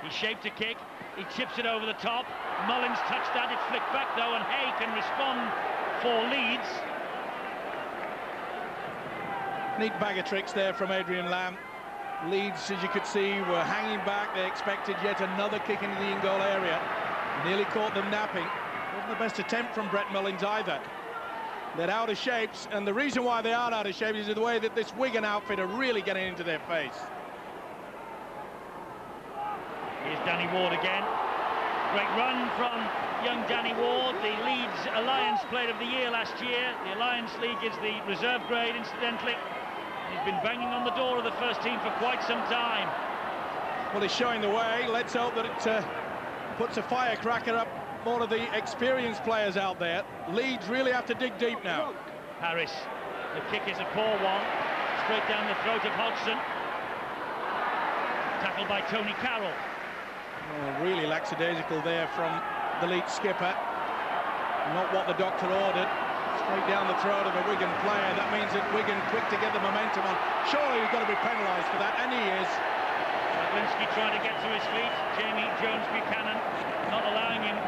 He shaped a kick. He chips it over the top. Mullins touched that. It flicked back, though, and Hay can respond for Leeds. Neat bag of tricks there from Adrian Lamb. Leeds, as you could see, were hanging back. They expected yet another kick into the in-goal area. Nearly caught them napping. Wasn't the best attempt from Brett Mullins either. They're out of shapes, and the reason why they are out of shape is the way that this Wigan outfit are really getting into their face. Here's Danny Ward again. Great run from young Danny Ward, the Leeds Alliance Player of the Year last year. The Alliance League is the reserve grade, incidentally. He's been banging on the door of the first team for quite some time. Well, he's showing the way. Let's hope that it puts a firecracker up more of the experienced players out there. Leeds really have to dig deep now. Harris, the kick is a poor one. Straight down the throat of Hodgson. Tackled by Tony Carroll. Oh, really lackadaisical there from the Leeds skipper. Not what the doctor ordered. Straight down the throat of a Wigan player. That means that Wigan quick to get the momentum on. Surely he's got to be penalised for that, and he is. Linsky trying to get to his feet. Jamie Jones Buchanan not allowing him.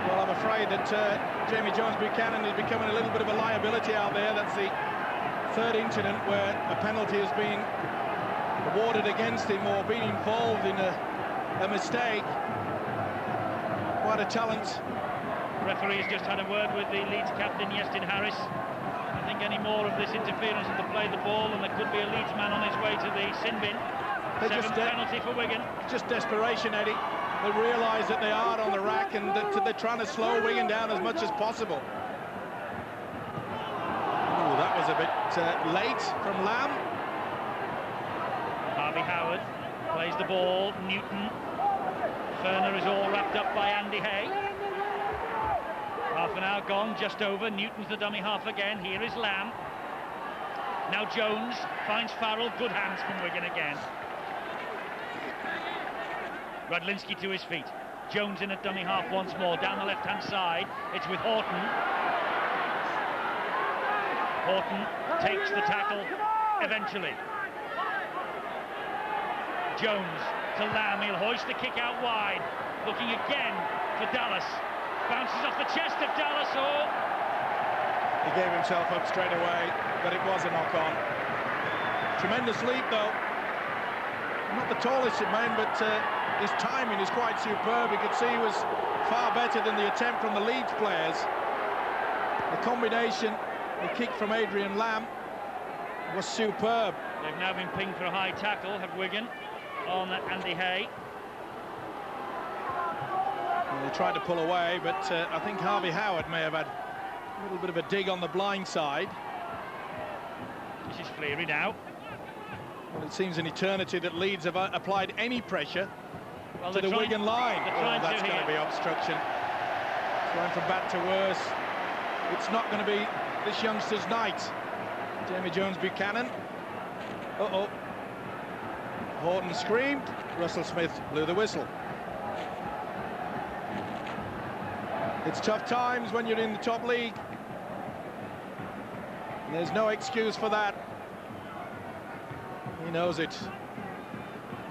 Well, I'm afraid that Jamie Jones Buchanan is becoming a little bit of a liability out there. That's the third incident where a penalty has been awarded against him or been involved in a mistake. Quite a talent. Referee has just had a word with the Leeds captain, Justin Harris. I think any more of this interference and to play the ball, and there could be a Leeds man on his way to the sin bin. Seventh penalty for Wigan. Just desperation, Eddie. They realise that they are on the rack and that they're trying to slow Wigan down as much as possible. Ooh, that was a bit late from Lamb. Harvey Howard plays the ball. Newton. Ferner is all wrapped up by Andy Hay. Half an hour gone, just over. Newton's the dummy half again. Here is Lamb. Now Jones finds Farrell. Good hands from Wigan again. Radlinski to his feet. Jones in at dummy half once more. Down the left-hand side. It's with Horton. Horton takes the tackle eventually. Jones to Lamb. He'll hoist the kick out wide. Looking again for Dallas. Bounces off the chest of Dallas. Oh! He gave himself up straight away, but it was a knock-on. Tremendous leap, though. Not the tallest of men, but his timing is quite superb. You could see he was far better than the attempt from the Leeds players. The combination, the kick from Adrian Lamb, was superb. They've now been pinged for a high tackle, have Wigan, on Andy Hay. Well, they tried to pull away, but I think Harvey Howard may have had a little bit of a dig on the blind side. This is Fleary now. Well, it seems an eternity that Leeds have applied any pressure to the Wigan line. Oh, that's going to be obstruction. It's going from bad to worse. It's not going to be this youngster's night. Jamie Jones-Buchanan. Uh-oh. Horton screamed. Russell Smith blew the whistle. It's tough times when you're in the top league. And there's no excuse for that. He knows it.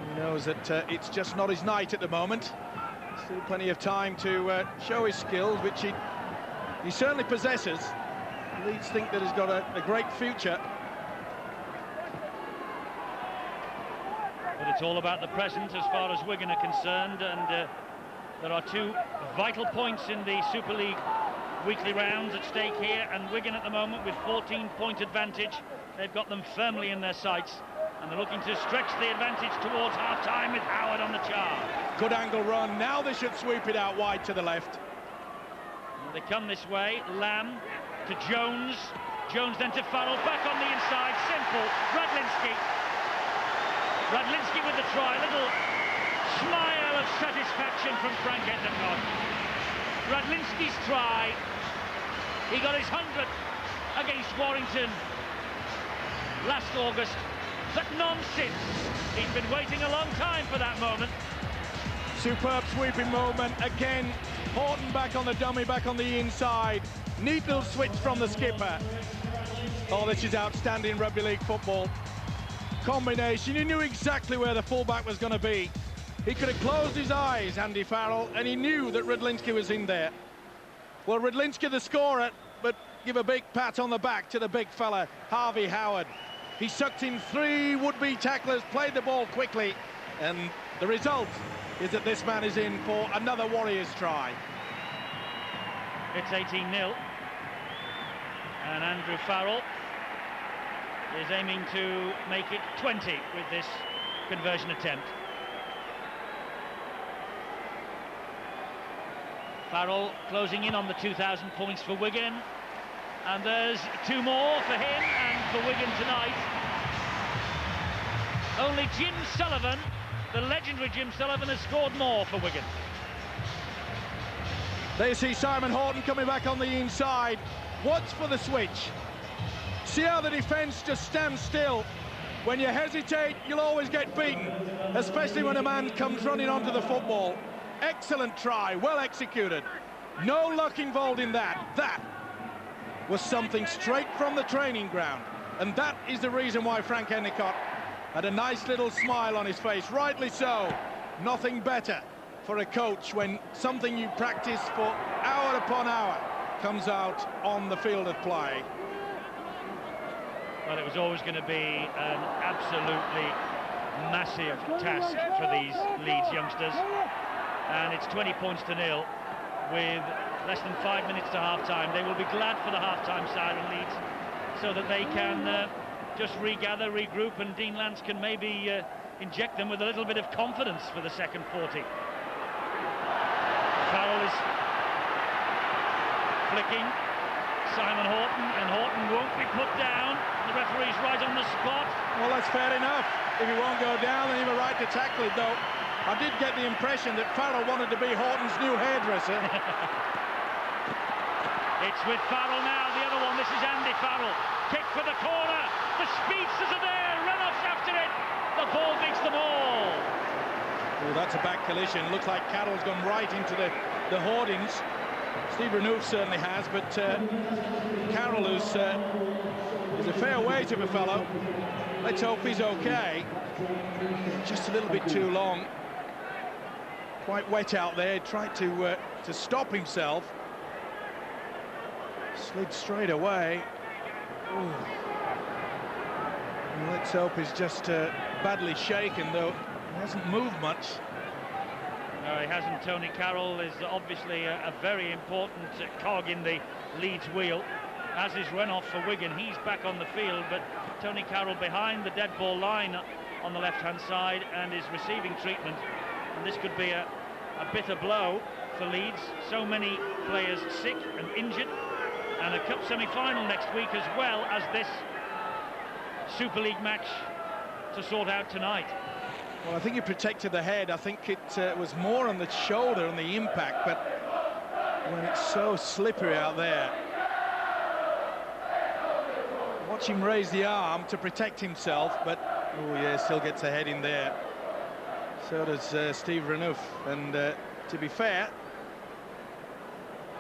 He knows that it's just not his night at the moment. Still plenty of time to show his skills, which he certainly possesses. Leeds think that he's got a great future. But it's all about the present as far as Wigan are concerned, and there are two vital points in the Super League weekly rounds at stake here, and Wigan at the moment with 14-point advantage. They've got them firmly in their sights, and they're looking to stretch the advantage towards half-time with Howard on the charge. Good angle run. Now they should sweep it out wide to the left. And they come this way. Lamb to Jones. Jones then to Farrell. Back on the inside. Simple. Radlinski. Radlinski with the try. Little smile of satisfaction from Frank Endicott. Radlinski's try. He got his 100th against Warrington last August. But nonsense. He's been waiting a long time for that moment. Superb sweeping movement. Again, Horton back on the dummy, back on the inside. Neat little switch from the skipper. Oh, this is outstanding rugby league football. Combination. He knew exactly where the fullback was going to be. He could have closed his eyes, Andy Farrell, and he knew that Radlinski was in there. Well, Radlinski the scorer, but give a big pat on the back to the big fella, Harvey Howard. He sucked in 3 would-be tacklers, played the ball quickly, and the result is that this man is in for another Warriors try. It's 18-0. And Andrew Farrell is aiming to make it 20 with this conversion attempt. Farrell closing in on the 2,000 points for Wigan. And there's 2 more for him and for Wigan tonight. Only Jim Sullivan, the legendary Jim Sullivan, has scored more for Wigan. They see Simon Horton coming back on the inside. Watch for the switch. See how the defence just stands still. When you hesitate, you'll always get beaten, especially when a man comes running onto the football. Excellent try, well executed. No luck involved in that. That was something straight from the training ground. And that is the reason why Frank Endicott had a nice little smile on his face. Rightly so. Nothing better for a coach when something you practice for hour upon hour comes out on the field of play. Well, it was always going to be an absolutely massive task for these Leeds youngsters. And it's 20 points to 0 with less than 5 minutes to half-time. They will be glad for the half-time siren, Leeds, so that they can just regather, regroup, and Dean Lance can maybe inject them with a little bit of confidence for the second 40. Farrell is flicking Simon Horton, and Horton won't be put down. The referee's right on the spot. Well, that's fair enough. If he won't go down, then he have a right to tackle it, though. I did get the impression that Farrell wanted to be Horton's new hairdresser. It's with Farrell now, the other one. This is Andy Farrell. Kick for the corner. The speedsters are there. Renoff's after it. The ball beats them all. Oh, that's a back collision. Looks like Carroll's gone right into the hoardings. Steve Renouf certainly has, but Carroll is a fair weight of a fellow. Let's hope he's okay. Just a little bit too long. Quite wet out there. He tried to stop himself. Slid straight away. Ooh. And let's hope he's just badly shaken, though he hasn't moved much. No, he hasn't. Tony Carroll is obviously a very important cog in the Leeds wheel, as is Renoff for Wigan. He's back on the field, but Tony Carroll behind the dead ball line on the left-hand side and is receiving treatment. And this could be a bitter blow for Leeds. So many players sick and injured, and a cup semi-final next week, as well as this Super League match to sort out tonight. Well, I think he protected the head. I think it was more on the shoulder and the impact, but when it's so slippery out there, watch him raise the arm to protect himself, but oh yeah, still gets a head in there. So does Steve Renouf, and to be fair,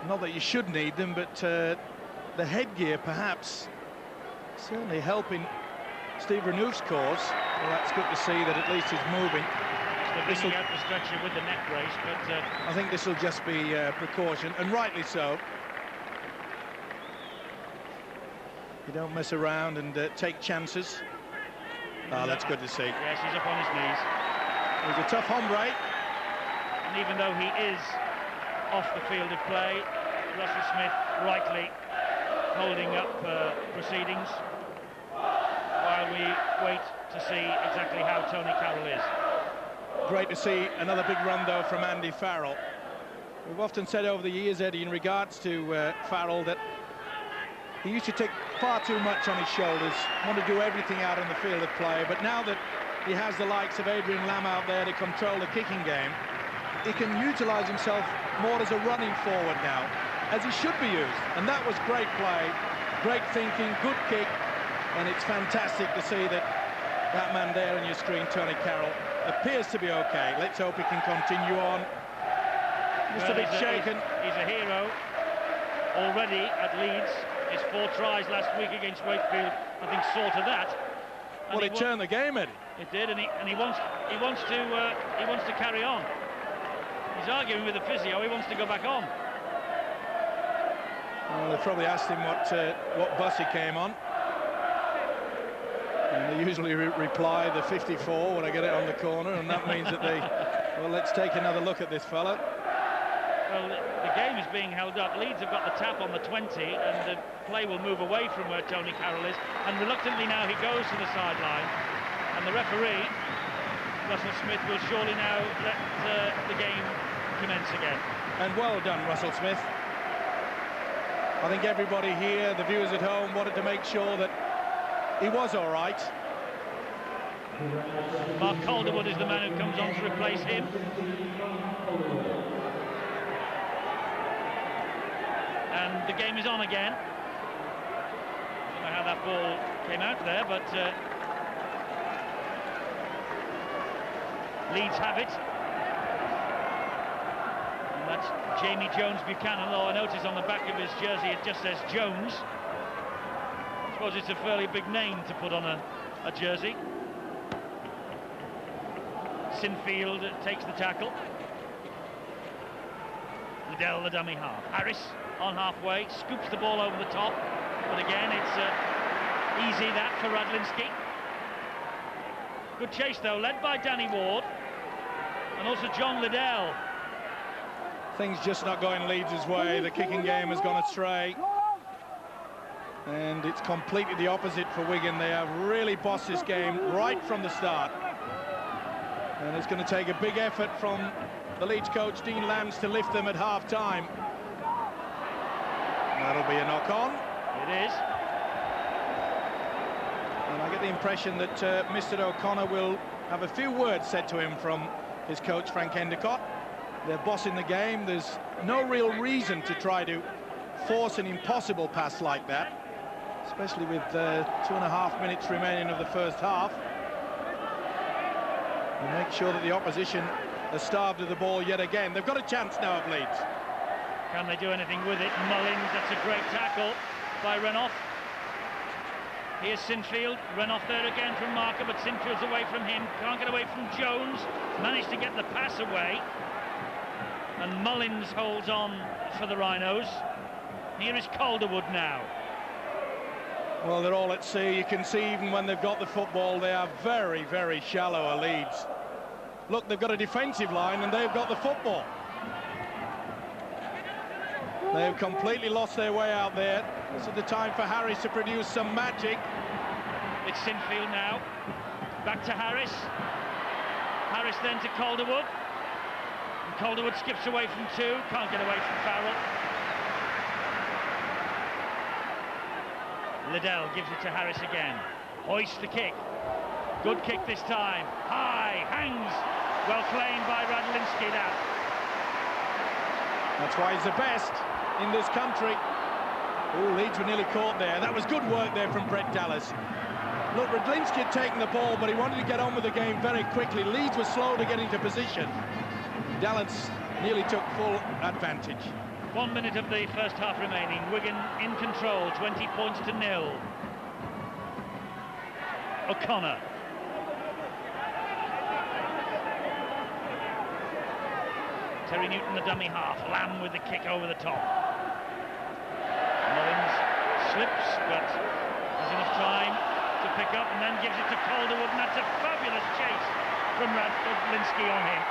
not that you should need them, but the headgear perhaps certainly helping Steve Renouf's cause. Well, that's good to see that at least he's moving. This will out the stretcher with the neck brace, but I think this will just be precaution, and rightly so. You don't mess around and take chances. Oh, that's good to see. Yes, he's up on his knees. He's a tough hombre. And even though he is off the field of play, Russell Smith rightly holding up proceedings while we wait to see exactly how Tony Carroll is. Great to see another big run, though, from Andy Farrell. We've often said over the years, Eddie, in regards to Farrell, that he used to take far too much on his shoulders, want to do everything out on the field of play, but now that he has the likes of Adrian Lamb out there to control the kicking game, he can utilise himself more as a running forward now, as he should be used. And that was great play, great thinking, good kick, and it's fantastic to see that that man there on your screen, Tony Carroll, appears to be okay. Let's hope he can continue on. Just a bit shaken. He's a hero already at Leeds. His 4 tries last week against Wakefield, I think, saw to that. And well, it turned the game, Eddie. It did, and he wants to carry on. He's arguing with the physio. He wants to go back on. Well, they probably asked him what bus he came on, and they usually reply the 54 when I get it on the corner, and that means that they, well, let's take another look at this fella. Well, the game is being held up. Leeds have got the tap on the 20, and the play will move away from where Tony Carroll is, and reluctantly now he goes to the sideline, and the referee, Russell Smith, will surely now let the game commence again. And well done, Russell Smith. I think everybody here, the viewers at home, wanted to make sure that he was all right. Mark Calderwood is the man who comes on to replace him. And the game is on again. I don't know how that ball came out there, but Leeds have it. And that's Jamie Jones Buchanan, although I notice on the back of his jersey it just says Jones. I suppose it's a fairly big name to put on a jersey. Sinfield takes the tackle. Liddell, the dummy half. Harris on halfway, scoops the ball over the top, but again it's easy that for Radlinski. Good chase though, led by Danny Ward and also John Liddell. Things just not going Leeds' way. The kicking game has gone astray, and it's completely the opposite for Wigan. They have really bossed this game right from the start, and it's going to take a big effort from the Leeds coach Dean Lambs to lift them at half-time. That'll be a knock-on. It is. And I get the impression that Mr. O'Connor will have a few words said to him from his coach, Frank Endicott. They're bossing the game. There's no real reason to try to force an impossible pass like that, especially with 2.5 minutes remaining of the first half. And make sure that the opposition are starved of the ball yet again. They've got a chance now of Leeds. Can they do anything with it? Mullins, that's a great tackle by Renouf. Here's Sinfield, Renouf there again from Marker, but Sinfield's away from him, can't get away from Jones, managed to get the pass away, and Mullins holds on for the Rhinos. Here is Calderwood now. Well, they're all at sea. You can see even when they've got the football, they are very, very shallow, Leeds. Look, they've got a defensive line and they've got the football. They've completely lost their way out there. This is the time for Harris to produce some magic. It's Sinfield now. Back to Harris. Harris then to Calderwood. And Calderwood skips away from two. Can't get away from Farrell. Liddell gives it to Harris again. Hoists the kick. Good kick this time. High, hangs. Well claimed by Radlinski now. That's why he's the best in this country. Oh, Leeds were nearly caught there. That was good work there from Brett Dallas. Look, Radlinski had taken the ball, but he wanted to get on with the game very quickly. Leeds were slow to get into position. Dallas nearly took full advantage. 1 minute of the first half remaining. Wigan in control, 20 points to 0. O'Connor. Terry Newton, the dummy half. Lamb with the kick over the top. Mullins slips, but has enough time to pick up and then gives it to Calderwood, and that's a fabulous chase from Radlinski on him.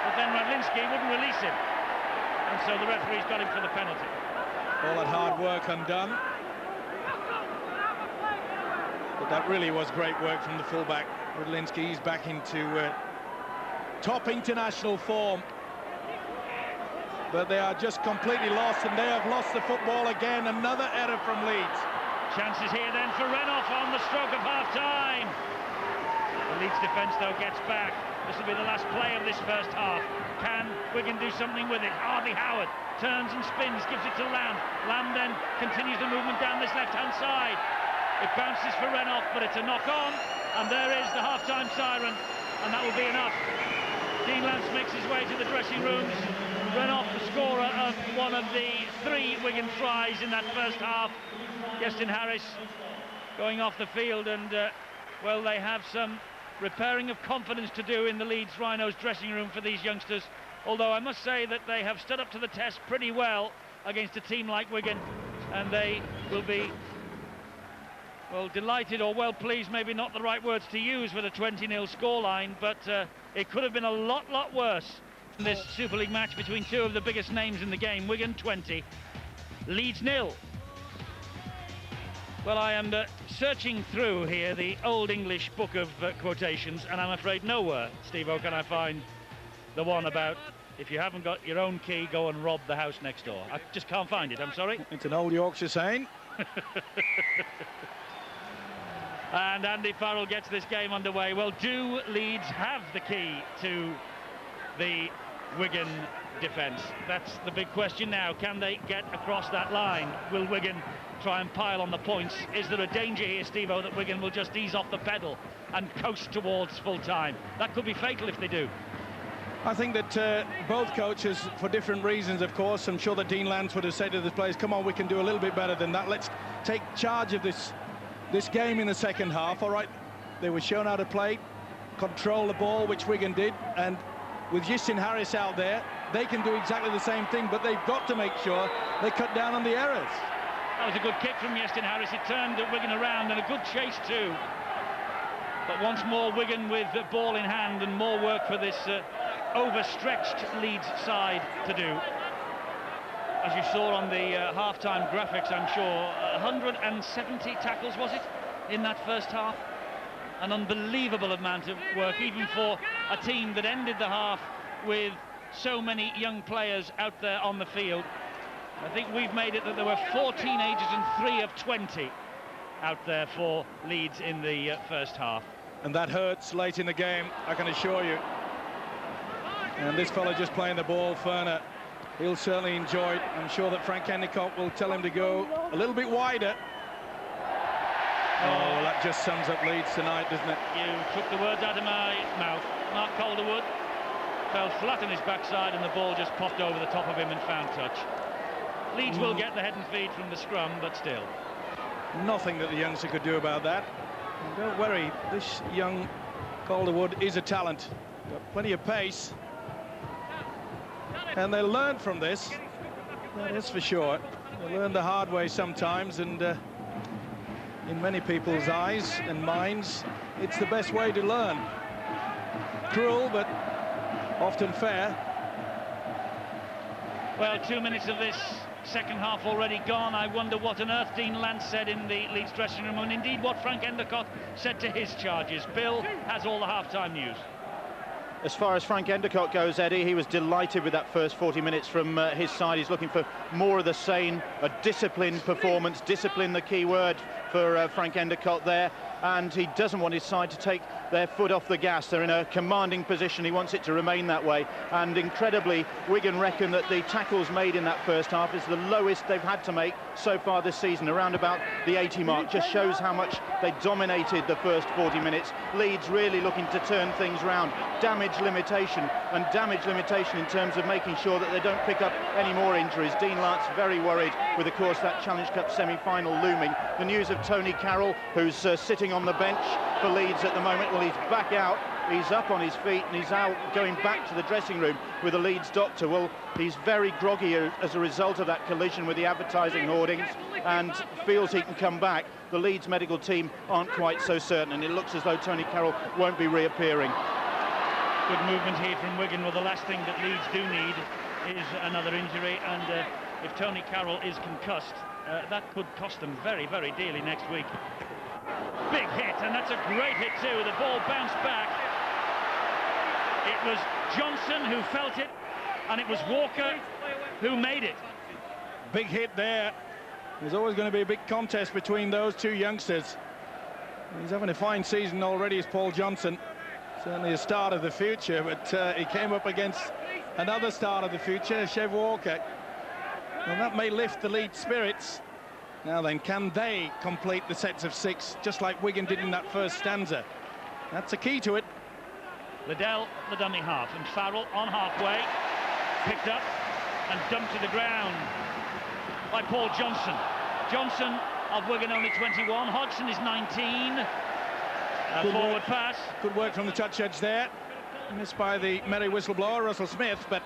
But then Radlinski wouldn't release him, and so the referee's got him for the penalty. All that hard work undone. But that really was great work from the fullback. Radlinski, he's back into top international form. But they are just completely lost, and they have lost the football again. Another error from Leeds. Chances here then for Renouf on the stroke of half-time. The Leeds defence, though, gets back. This will be the last play of this first half. Can Wigan do something with it? Harvey Howard turns and spins, gives it to Lamb. Lamb then continues the movement down this left-hand side. It bounces for Renouf, but it's a knock-on, and there is the half-time siren, and that will be enough. Dean Lance makes his way to the dressing rooms. Renouf, the scorer of one of the 3 Wigan tries in that first half. Justin Harris going off the field, and well, they have some repairing of confidence to do in the Leeds Rhinos dressing room for these youngsters, although I must say that they have stood up to the test pretty well against a team like Wigan, and they will be, well, delighted or well pleased, maybe not the right words to use with a 20-0 scoreline, but it could have been a lot worse. This Super League match between two of the biggest names in the game. Wigan 20, Leeds 0. Well, I am searching through here the Old English book of quotations, and I'm afraid nowhere, Steve-O, can I find the one about if you haven't got your own key, go and rob the house next door. I just can't find it, I'm sorry. It's an old Yorkshire saying. And Andy Farrell gets this game underway. Well, do Leeds have the key to the Wigan defence? That's the big question now. Can they get across that line? Will Wigan try and pile on the points? Is there a danger here, Steve-O, that Wigan will just ease off the pedal and coast towards full time? That could be fatal if they do. I think that both coaches, for different reasons, of course, I'm sure that Dean Lance would have said to the players, come on, we can do a little bit better than that. Let's take charge of this game in the second half. All right, they were shown how to play, control the ball, which Wigan did, and with Justin Harris out there, they can do exactly the same thing, but they've got to make sure they cut down on the errors. That was a good kick from Justin Harris. It turned Wigan around, and a good chase too. But once more, Wigan with the ball in hand, and more work for this overstretched Leeds side to do. As you saw on the half-time graphics, I'm sure, 170 tackles, was it, in that first half? An unbelievable amount of work, even for a team that ended the half with so many young players out there on the field. I think we've made it that there were 4 teenagers and 3 of 20 out there for Leeds in the first half. And that hurts late in the game, I can assure you. And this fella just playing the ball, Ferner, he'll certainly enjoy it. I'm sure that Frank Endicott will tell him to go a little bit wider. Oh, well, that just sums up Leeds tonight, doesn't it? You took the words out of my mouth. Mark Calderwood fell flat on his backside and the ball just popped over the top of him and found touch. Leeds will get the head and feet from the scrum, but still. Nothing that the youngster could do about that. And don't worry, this young Calderwood is a talent. Got plenty of pace. And they learn from this, that is for sure. They learn the hard way sometimes, and in many people's eyes and minds, it's the best way to learn. Cruel, but often fair. Well, 2 minutes of this second half already gone. I wonder what on earth Dean Lance said in the Leeds dressing room, and indeed what Frank Endicott said to his charges. Bill has all the half-time news. As far as Frank Endicott goes, Eddie, he was delighted with that first 40 minutes from his side. He's looking for more of the same, a disciplined performance. Discipline, the key word for Frank Endicott there. And he doesn't want his side to take their foot off the gas. They're in a commanding position. He wants it to remain that way. And incredibly, Wigan reckon that the tackles made in that first half is the lowest they've had to make so far this season, around about the 80 mark. Just shows how much they dominated the first 40 minutes. Leeds really looking to turn things round. Damage limitation in terms of making sure that they don't pick up any more injuries. Dean Lance very worried with, of course, that Challenge Cup semi-final looming. The news of Tony Carroll, who's sitting on the bench for Leeds at the moment. Well, he's back out, he's up on his feet, and he's out going back to the dressing room with the Leeds doctor. Well, he's very groggy as a result of that collision with the advertising hoardings, and feels he can come back. The Leeds medical team aren't quite so certain, and it looks as though Tony Carroll won't be reappearing. Good movement here from Wigan. Well, the last thing that Leeds do need is another injury, and if Tony Carroll is concussed, that could cost them very, very dearly next week. Big hit, and that's a great hit too. The ball bounced back. It was Johnson who felt it, and it was Walker who made it. Big hit there. There's always going to be a big contest between those two youngsters. He's having a fine season already, as Paul Johnson. Certainly a start of the future, but he came up against another star of the future, Chev Walker. And that may lift the Leeds spirits. Now then, can they complete the sets of 6, just like Wigan did in that first stanza? That's the key to it. Liddell, the dummy half, and Farrell on halfway, picked up and dumped to the ground by Paul Johnson. Johnson of Wigan, only 21. Hodgson is 19. Forward pass. Good work from the touch edge there. Missed by the merry whistleblower, Russell Smith, but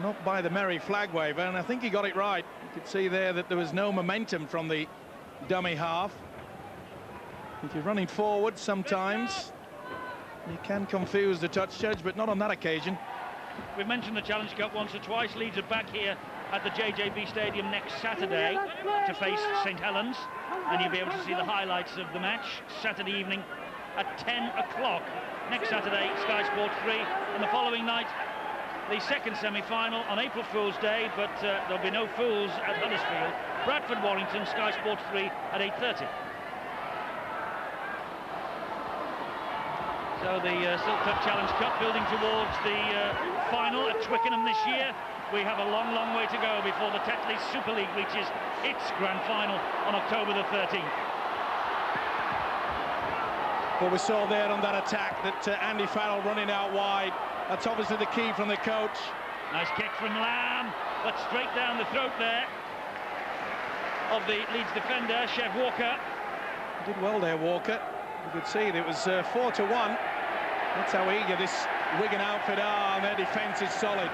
not by the merry flag waver, and I think he got it right. You could see there that there was no momentum from the dummy half. If you're running forward, sometimes you can confuse the touch judge, but not on that occasion. We've mentioned the Challenge Cup once or twice. Leeds are back here at the JJB Stadium next Saturday to face St Helens, and you'll be able to see the highlights of the match Saturday evening at 10 o'clock. Next Saturday, Sky Sport 3, and the following night, the second semi-final on April Fool's Day, but there'll be no fools at Huddersfield. Bradford Warrington, Sky Sport 3 at 8:30. So the Silk Cup Challenge Cup building towards the final at Twickenham this year. We have a long, long way to go before the Tetley Super League reaches its grand final on October the 13th. Well, we saw there on that attack that Andy Farrell running out wide. That's obviously the key from the coach. Nice kick from Lamb, but straight down the throat there of the Leeds defender, Chev Walker. Did well there, Walker. You could see it was 4-1. That's how eager this Wigan outfit are, and their defence is solid.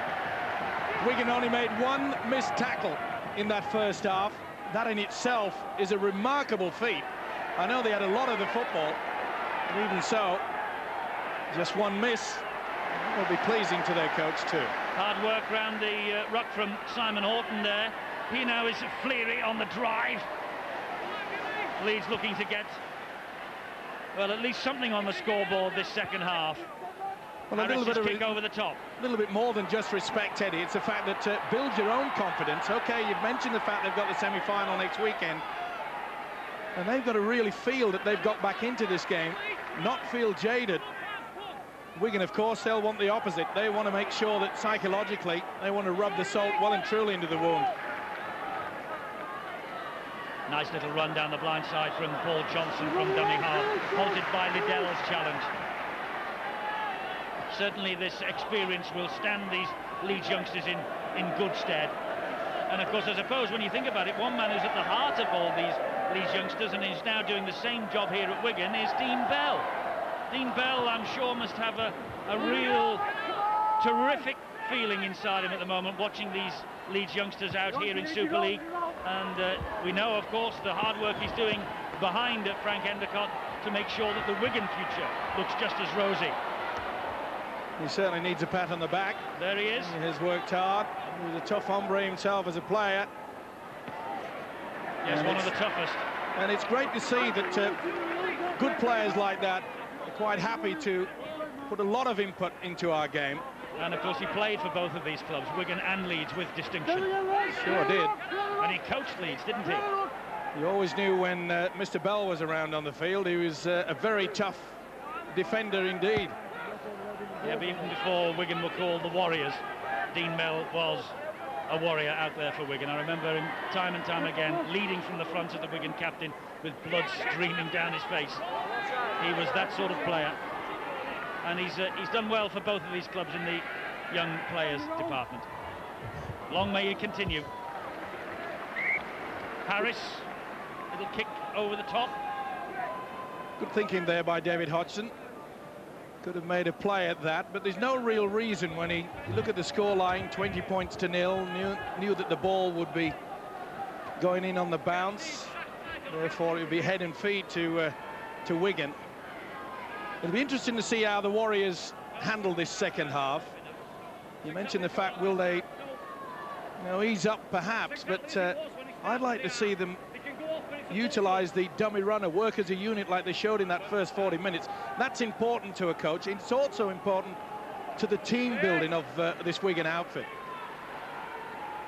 Wigan only made one missed tackle in that first half. That in itself is a remarkable feat. I know they had a lot of the football, but even so, just one miss will be pleasing to their coach too. Hard work round the ruck from Simon Horton there. He now is Fleary on the drive. Leeds looking to get, well, at least something on the scoreboard this second half. Well, a little bit of kick over the top. A little bit more than just respect, Eddie. It's the fact that build your own confidence. Okay, you've mentioned the fact they've got the semi-final next weekend, and they've got to really feel that they've got back into this game, not feel jaded. Wigan, of course, they'll want the opposite. They want to make sure that psychologically they want to rub the salt well and truly into the wound. Nice little run down the blind side from Paul Johnson from dummy half, halted by Liddell's challenge. Certainly this experience will stand these Leeds youngsters in good stead. And of course, I suppose when you think about it, one man who's at the heart of all these Leeds youngsters and is now doing the same job here at Wigan is Dean Bell. Dean Bell, I'm sure, must have a real terrific feeling inside him at the moment, watching these Leeds youngsters out here in Super League. And we know, of course, the hard work he's doing behind Frank Endicott to make sure that the Wigan future looks just as rosy. He certainly needs a pat on the back. There he is. He has worked hard. He was a tough hombre himself as a player. Yes, one of the toughest. And it's great to see that good players like that are quite happy to put a lot of input into our game. And of course he played for both of these clubs, Wigan and Leeds, with distinction. Sure did. And he coached Leeds, didn't he? You always knew when Mr. Bell was around on the field, he was a very tough defender indeed. Yeah, but even before Wigan were called the Warriors, Dean Bell was a warrior out there for Wigan. I remember him time and time again leading from the front of the Wigan captain with blood streaming down his face. He was that sort of player. And he's done well for both of these clubs in the young players department. Long may he continue. Harris, little kick over the top. Good thinking there by David Hodgson. Could have made a play at that, but there's no real reason when you look at the scoreline, 20 points to 0, knew that the ball would be going in on the bounce. Therefore, it would be head and feet to Wigan. It'll be interesting to see how the Warriors handle this second half. You mentioned the fact, will they ease up perhaps, but I'd like to see them utilise the dummy runner, work as a unit like they showed in that first 40 minutes. That's important to a coach. It's also important to the team building of this Wigan outfit.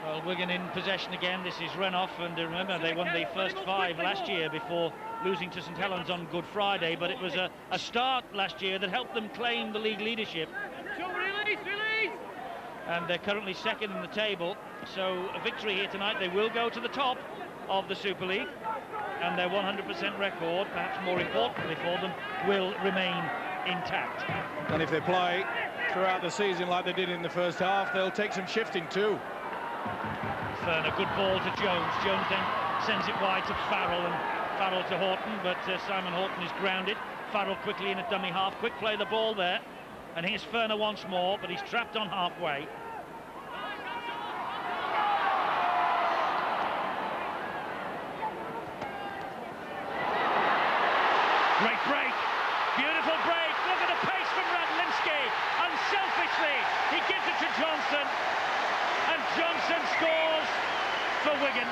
Well, Wigan in possession again. This is Renoff, and remember they won the first 5 last year before losing to St Helens on Good Friday, but it was a start last year that helped them claim the league leadership. And they're currently second in the table, so a victory here tonight, they will go to the top of the Super League, and their 100% record, perhaps more importantly for them, will remain intact. And if they play throughout the season like they did in the first half, they'll take some shifting too. Fern, a good ball to Jones. Jones then sends it wide to Farrell, and Farrell to Horton, but Simon Horton is grounded. Farrell quickly in at dummy half. Quick play the ball there. And here's Ferner once more, but he's trapped on halfway. Great break. Beautiful break. Look at the pace from Radlinski. Unselfishly, he gives it to Johnson. And Johnson scores for Wigan.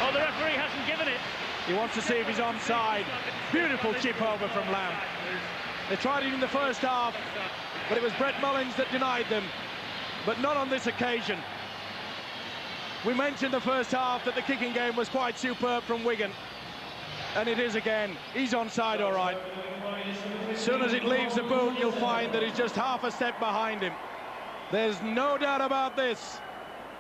Oh, the referee hasn't given it. He wants to see if he's onside. Beautiful chip over from Lamb. They tried it in the first half, but it was Brett Mullins that denied them. But not on this occasion. We mentioned the first half that the kicking game was quite superb from Wigan. And it is again. He's onside, all right. As soon as it leaves the boot, you'll find that he's just half a step behind him. There's no doubt about this.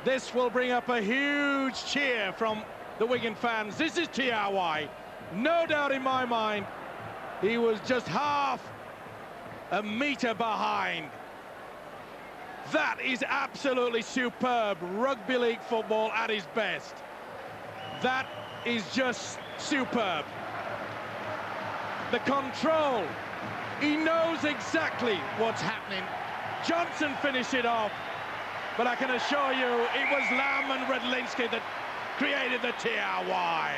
This will bring up a huge cheer from the Wigan fans. This is TRY. No doubt in my mind. He was just half a metre behind. That is absolutely superb rugby league football at its best. That is just superb. The control. He knows exactly what's happening. Johnson finished it off, but I can assure you it was Lamb and Redlinski that created the TRY.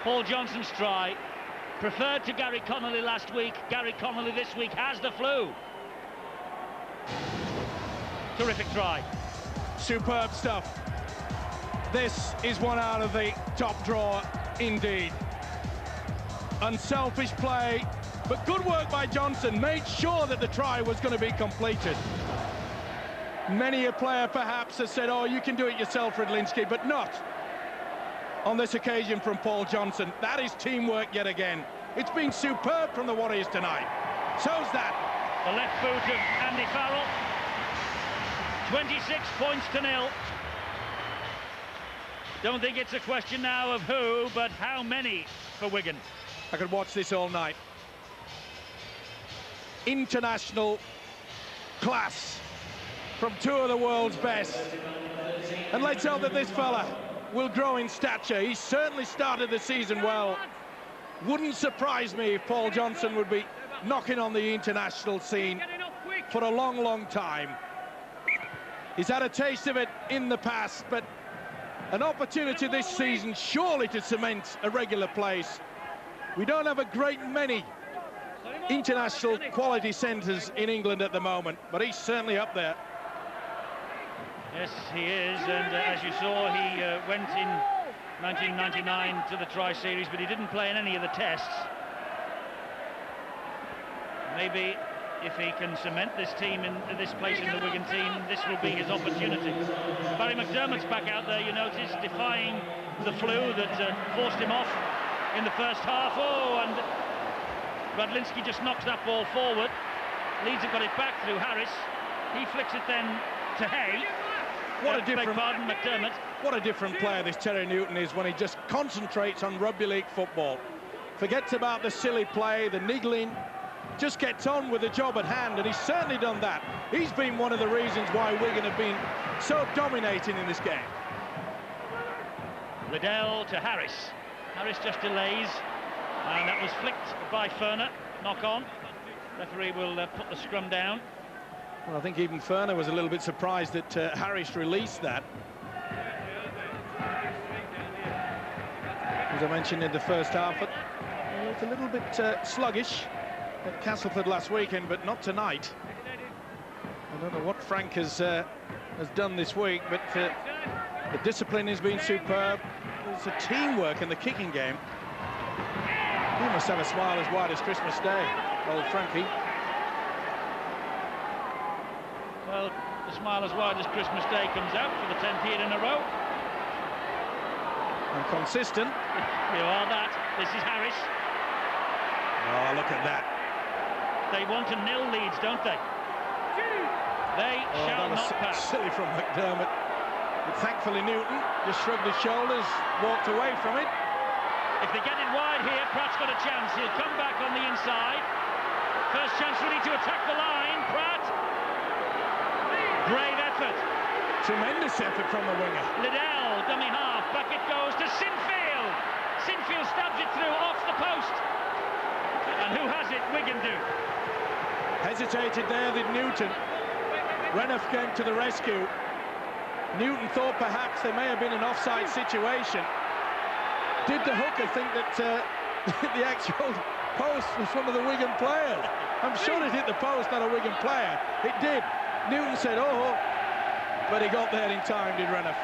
Paul Johnson's try, preferred to Gary Connolly last week. Gary Connolly this week has the flu. Terrific try. Superb stuff. This is one out of the top drawer indeed. Unselfish play, but good work by Johnson. Made sure that the try was going to be completed. Many a player perhaps has said, oh, you can do it yourself, Redlinski, but not on this occasion from Paul Johnson. That is teamwork yet again. It's been superb from the Warriors tonight. So's that. The left boot of Andy Farrell. 26 points to 0. Don't think it's a question now of who, but how many for Wigan. I could watch this all night. International class from two of the world's best. And let's hope that this fella will grow in stature. He certainly started the season well. Wouldn't surprise me if Paul Johnson would be knocking on the international scene for a long, long time. He's had a taste of it in the past, but an opportunity this season surely to cement a regular place. We don't have a great many international quality centres in England at the moment, but he's certainly up there. Yes, he is, and as you saw, he went in 1999 to the Tri-Series, but he didn't play in any of the tests. Maybe if he can cement this team in this place in the Wigan team, this will be his opportunity. Barry McDermott's back out there, you notice, defying the flu that forced him off in the first half. Oh, and Radlinski just knocks that ball forward. Leeds have got it back through Harris. He flicks it then to Hay. What a different, McDermott. What a different player this Terry Newton is when he just concentrates on rugby league football. Forgets about the silly play, the niggling, just gets on with the job at hand, and he's certainly done that. He's been one of the reasons why Wigan have been so dominating in this game. Liddell to Harris. Harris just delays, and that was flicked by Ferner. Knock on. Referee will put the scrum down. Well, I think even Ferner was a little bit surprised that Harris released that. As I mentioned in the first half, it looked a little bit sluggish at Castleford last weekend, but not tonight. I don't know what Frank has done this week, but the discipline has been superb. It's a teamwork in the kicking game. He must have a smile as wide as Christmas Day, old Frankie. Well, the smile as wide as Christmas Day comes out for the 10th year in a row. And consistent. You are that. This is Harris. Oh, look at that. They want to nil Leeds, don't they? They shall not pass. Silly from McDermott. But thankfully Newton just shrugged his shoulders, walked away from it. If they get it wide here, Pratt's got a chance. He'll come back on the inside. First chance really to attack the line. Pratt. Brave effort. Tremendous effort from the winger. Liddell, dummy half. Back it goes to Sinfield. Sinfield stabs it through off the post. And who has it? Wigan do. Hesitated there, did Newton. Renouf came to the rescue. Newton thought perhaps there may have been an offside situation. Did the hooker think that the actual post was one of the Wigan players? I'm sure it hit the post, not a Wigan player. It did. Newton said, oh, but he got there in time, did Renouf.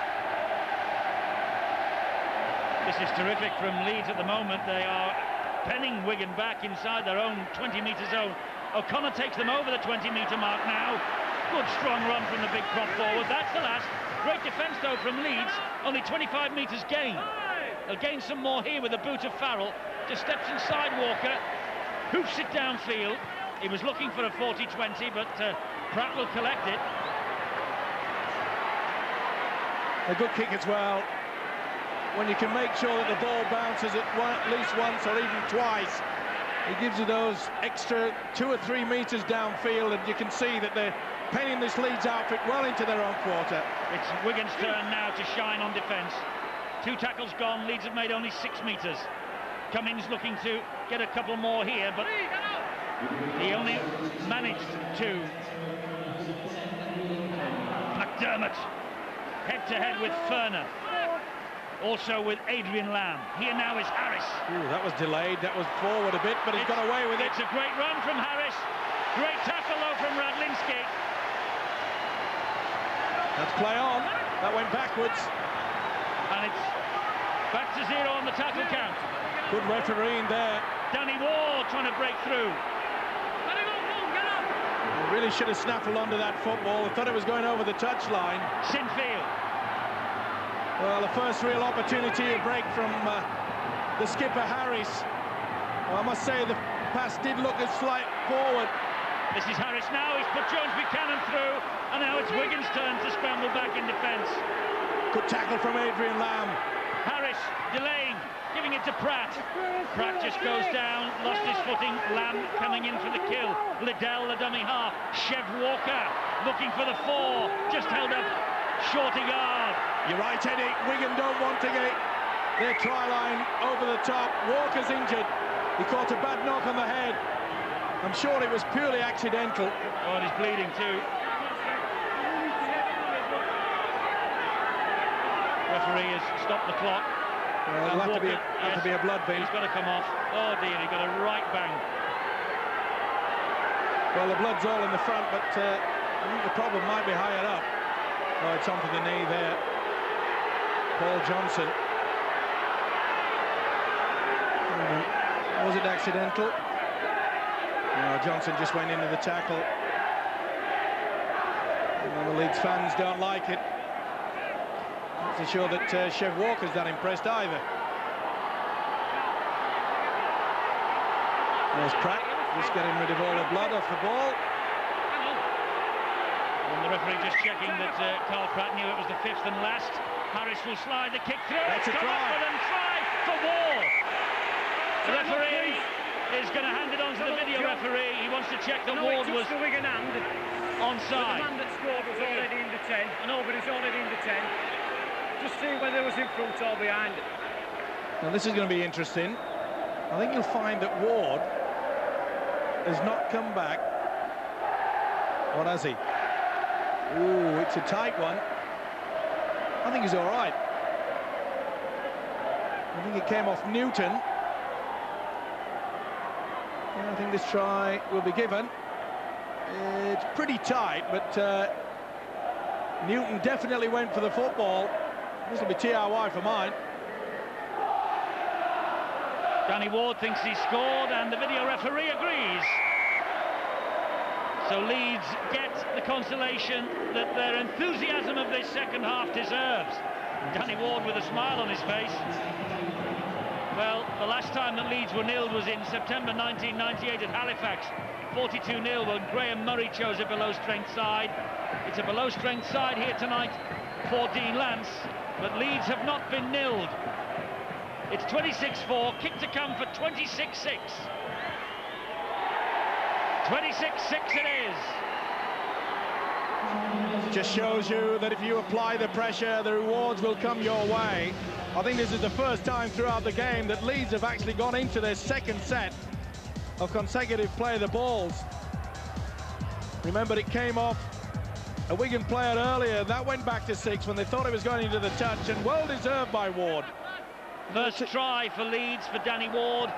This is terrific from Leeds at the moment. They are penning Wigan back inside their own 20-metre zone. O'Connor takes them over the 20-metre mark now. Good strong run from the big prop forward. That's the last. Great defence though from Leeds. Only 25 metres gain. They'll gain some more here with the boot of Farrell. Just steps inside Walker. Hoofs it downfield. He was looking for a 40-20, but Pratt will collect it. A good kick as well. When you can make sure that the ball bounces at least once or even twice, it gives you those extra 2 or 3 metres downfield, and you can see that they're penning this Leeds outfit well into their own quarter. It's Wigan's turn now to shine on defence. 2 tackles gone, Leeds have made only 6 metres. Cummins looking to get a couple more here, but he only managed to. McDermott, head-to-head with Ferner. Also with Adrian Lamb. Here now is Harris. Ooh, that was delayed, that was forward a bit, but he's got away with it. It's a great run from Harris. Great tackle though from Radlinski. That's play on. That went backwards. And it's back to 0 on the tackle count. Good refereeing there. Danny Ward trying to break through. They really should have snaffled onto that football. I thought it was going over the touchline. Sinfield. Well, the first real opportunity to break from the skipper Harris. Well, I must say the pass did look a slight forward. This is Harris now, he's put Jones Buchanan through, and now it's Wigan's turn to scramble back in defence. Good tackle from Adrian Lamb. Harris delaying, giving it to Pratt. Pratt just goes down, lost his footing. Lamb coming in for the kill. Liddell, the dummy half. Chev Walker looking for the 4, just held up short a yard. You're right, Eddie. Wigan don't want to get their try line over the top. Walker's injured. He caught a bad knock on the head. I'm sure it was purely accidental. Oh, and he's bleeding too. Referee has stopped the clock. It'll have to be a blood bin. He's got to come off. Oh dear, he got a right bang. Well, the blood's all in the front, but I think the problem might be higher up. Oh, it's on for the knee there. Paul Johnson. Was it accidental? No, Johnson just went into the tackle. And the Leeds fans don't like it. Not so sure that Chev Walker's that impressed either. There's Pratt, just getting rid of all the blood off the ball. And the referee just checking that Carl Pratt knew it was the 5th and last. Harris will slide the kick through. That's a try. And try for Ward. The referee is going to hand it on to the video referee. He wants to check that Ward was the Wigan hand. Onside. The man that scored was already in the 10. I know, but he's already in the 10. Just see whether it was in front or behind. Now this is going to be interesting. I think you'll find that Ward has not come back. What has he? Ooh, it's a tight one. I think he's all right. I think it came off Newton. I think this try will be given. It's pretty tight, but Newton definitely went for the football. This will be TRY for mine. Danny Ward thinks he scored, and the video referee agrees. So Leeds get the consolation that their enthusiasm of this second half deserves. Danny Ward with a smile on his face. Well, the last time that Leeds were nilled was in September 1998 at Halifax, 42-0, when Graham Murray chose a below-strength side. It's a below-strength side here tonight for Dean Lance, but Leeds have not been nilled. It's 26-4, kick to come for 26-6. 26-6 it is. Just shows you that if you apply the pressure, the rewards will come your way. I think this is the first time throughout the game that Leeds have actually gone into their second set of consecutive play of the balls. Remember, it came off a Wigan player earlier. That went back to 6 when they thought it was going into the touch, and well deserved by Ward. First try for Leeds for Danny Ward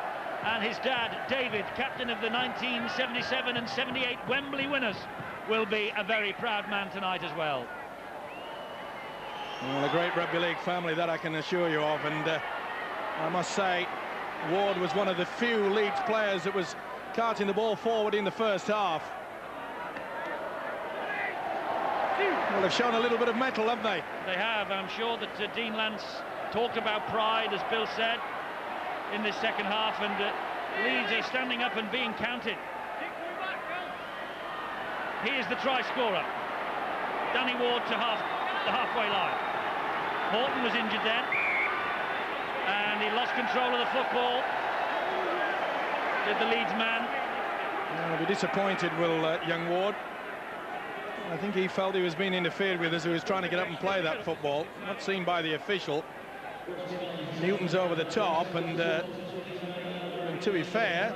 and his dad, David, captain of the 1977 and 78 Wembley winners, will be a very proud man tonight as well. Well, a great rugby league family, that I can assure you of, and I must say Ward was one of the few Leeds players that was carting the ball forward in the first half. Well, they've shown a little bit of mettle, haven't they? They have. I'm sure that Dean Lance talked about pride, as Bill said, in this second half, and Leeds are standing up and being counted. He is the try scorer. Danny Ward to the halfway line. Horton was injured then, and he lost control of the football. Did the Leeds man. I'll be disappointed, will young Ward. I think he felt he was being interfered with as he was trying to get up and play that football. Not seen by the official. Newton's over the top, and to be fair,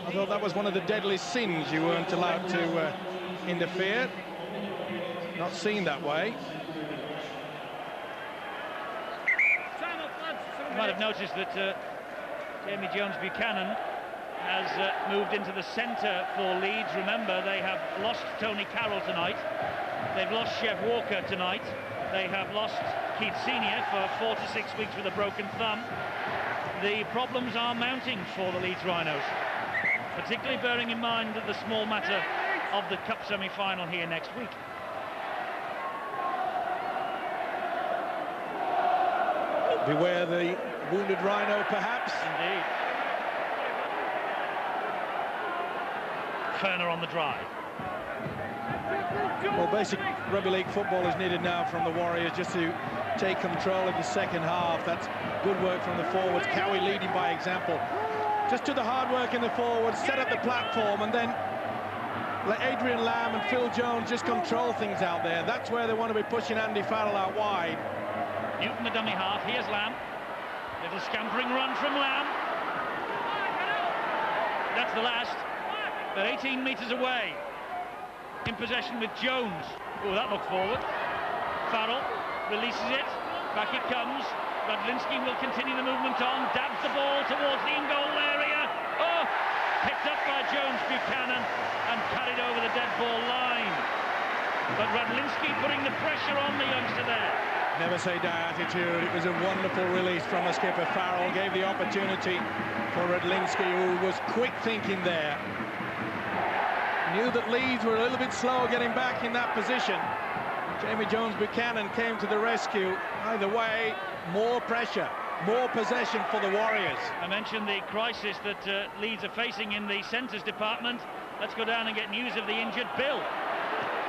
I thought that was one of the deadliest sins. You weren't allowed to interfere. Not seen that way. You might have noticed that Jamie Jones Buchanan has moved into the centre for Leeds. Remember, they have lost Tony Carroll tonight. They've lost Chev Walker tonight. They have lost Keith Senior for 4 to 6 weeks with a broken thumb. The problems are mounting for the Leeds Rhinos, particularly bearing in mind the small matter of the Cup semi-final here next week. Beware the wounded Rhino, perhaps. Indeed. Ferner on the drive. Well, basic rugby league football is needed now from the Warriors, just to take control of the second half. That's good work from the forwards. Cowie leading by example. Just do the hard work in the forwards, set up the platform, and then let Adrian Lamb and Phil Jones just control things out there. That's where they want to be pushing Andy Farrell out wide. Newton, the dummy half. Here's Lamb. Little scampering run from Lamb. That's the last. They're 18 metres away. In possession with Jones. Oh, that looked forward. Farrell releases it. Back it comes. Radlinski will continue the movement on. Dabs the ball towards the in-goal area. Oh! Picked up by Jones Buchanan and carried over the dead ball line. But Radlinski putting the pressure on the youngster there. Never say die attitude. It was a wonderful release from the skipper. Farrell gave the opportunity for Radlinski, who was quick thinking there. Knew that Leeds were a little bit slow getting back in that position. Jamie Jones Buchanan came to the rescue. Either way, more pressure, more possession for the Warriors. I mentioned the crisis that Leeds are facing in the centres department. Let's go down and get news of the injured Bill.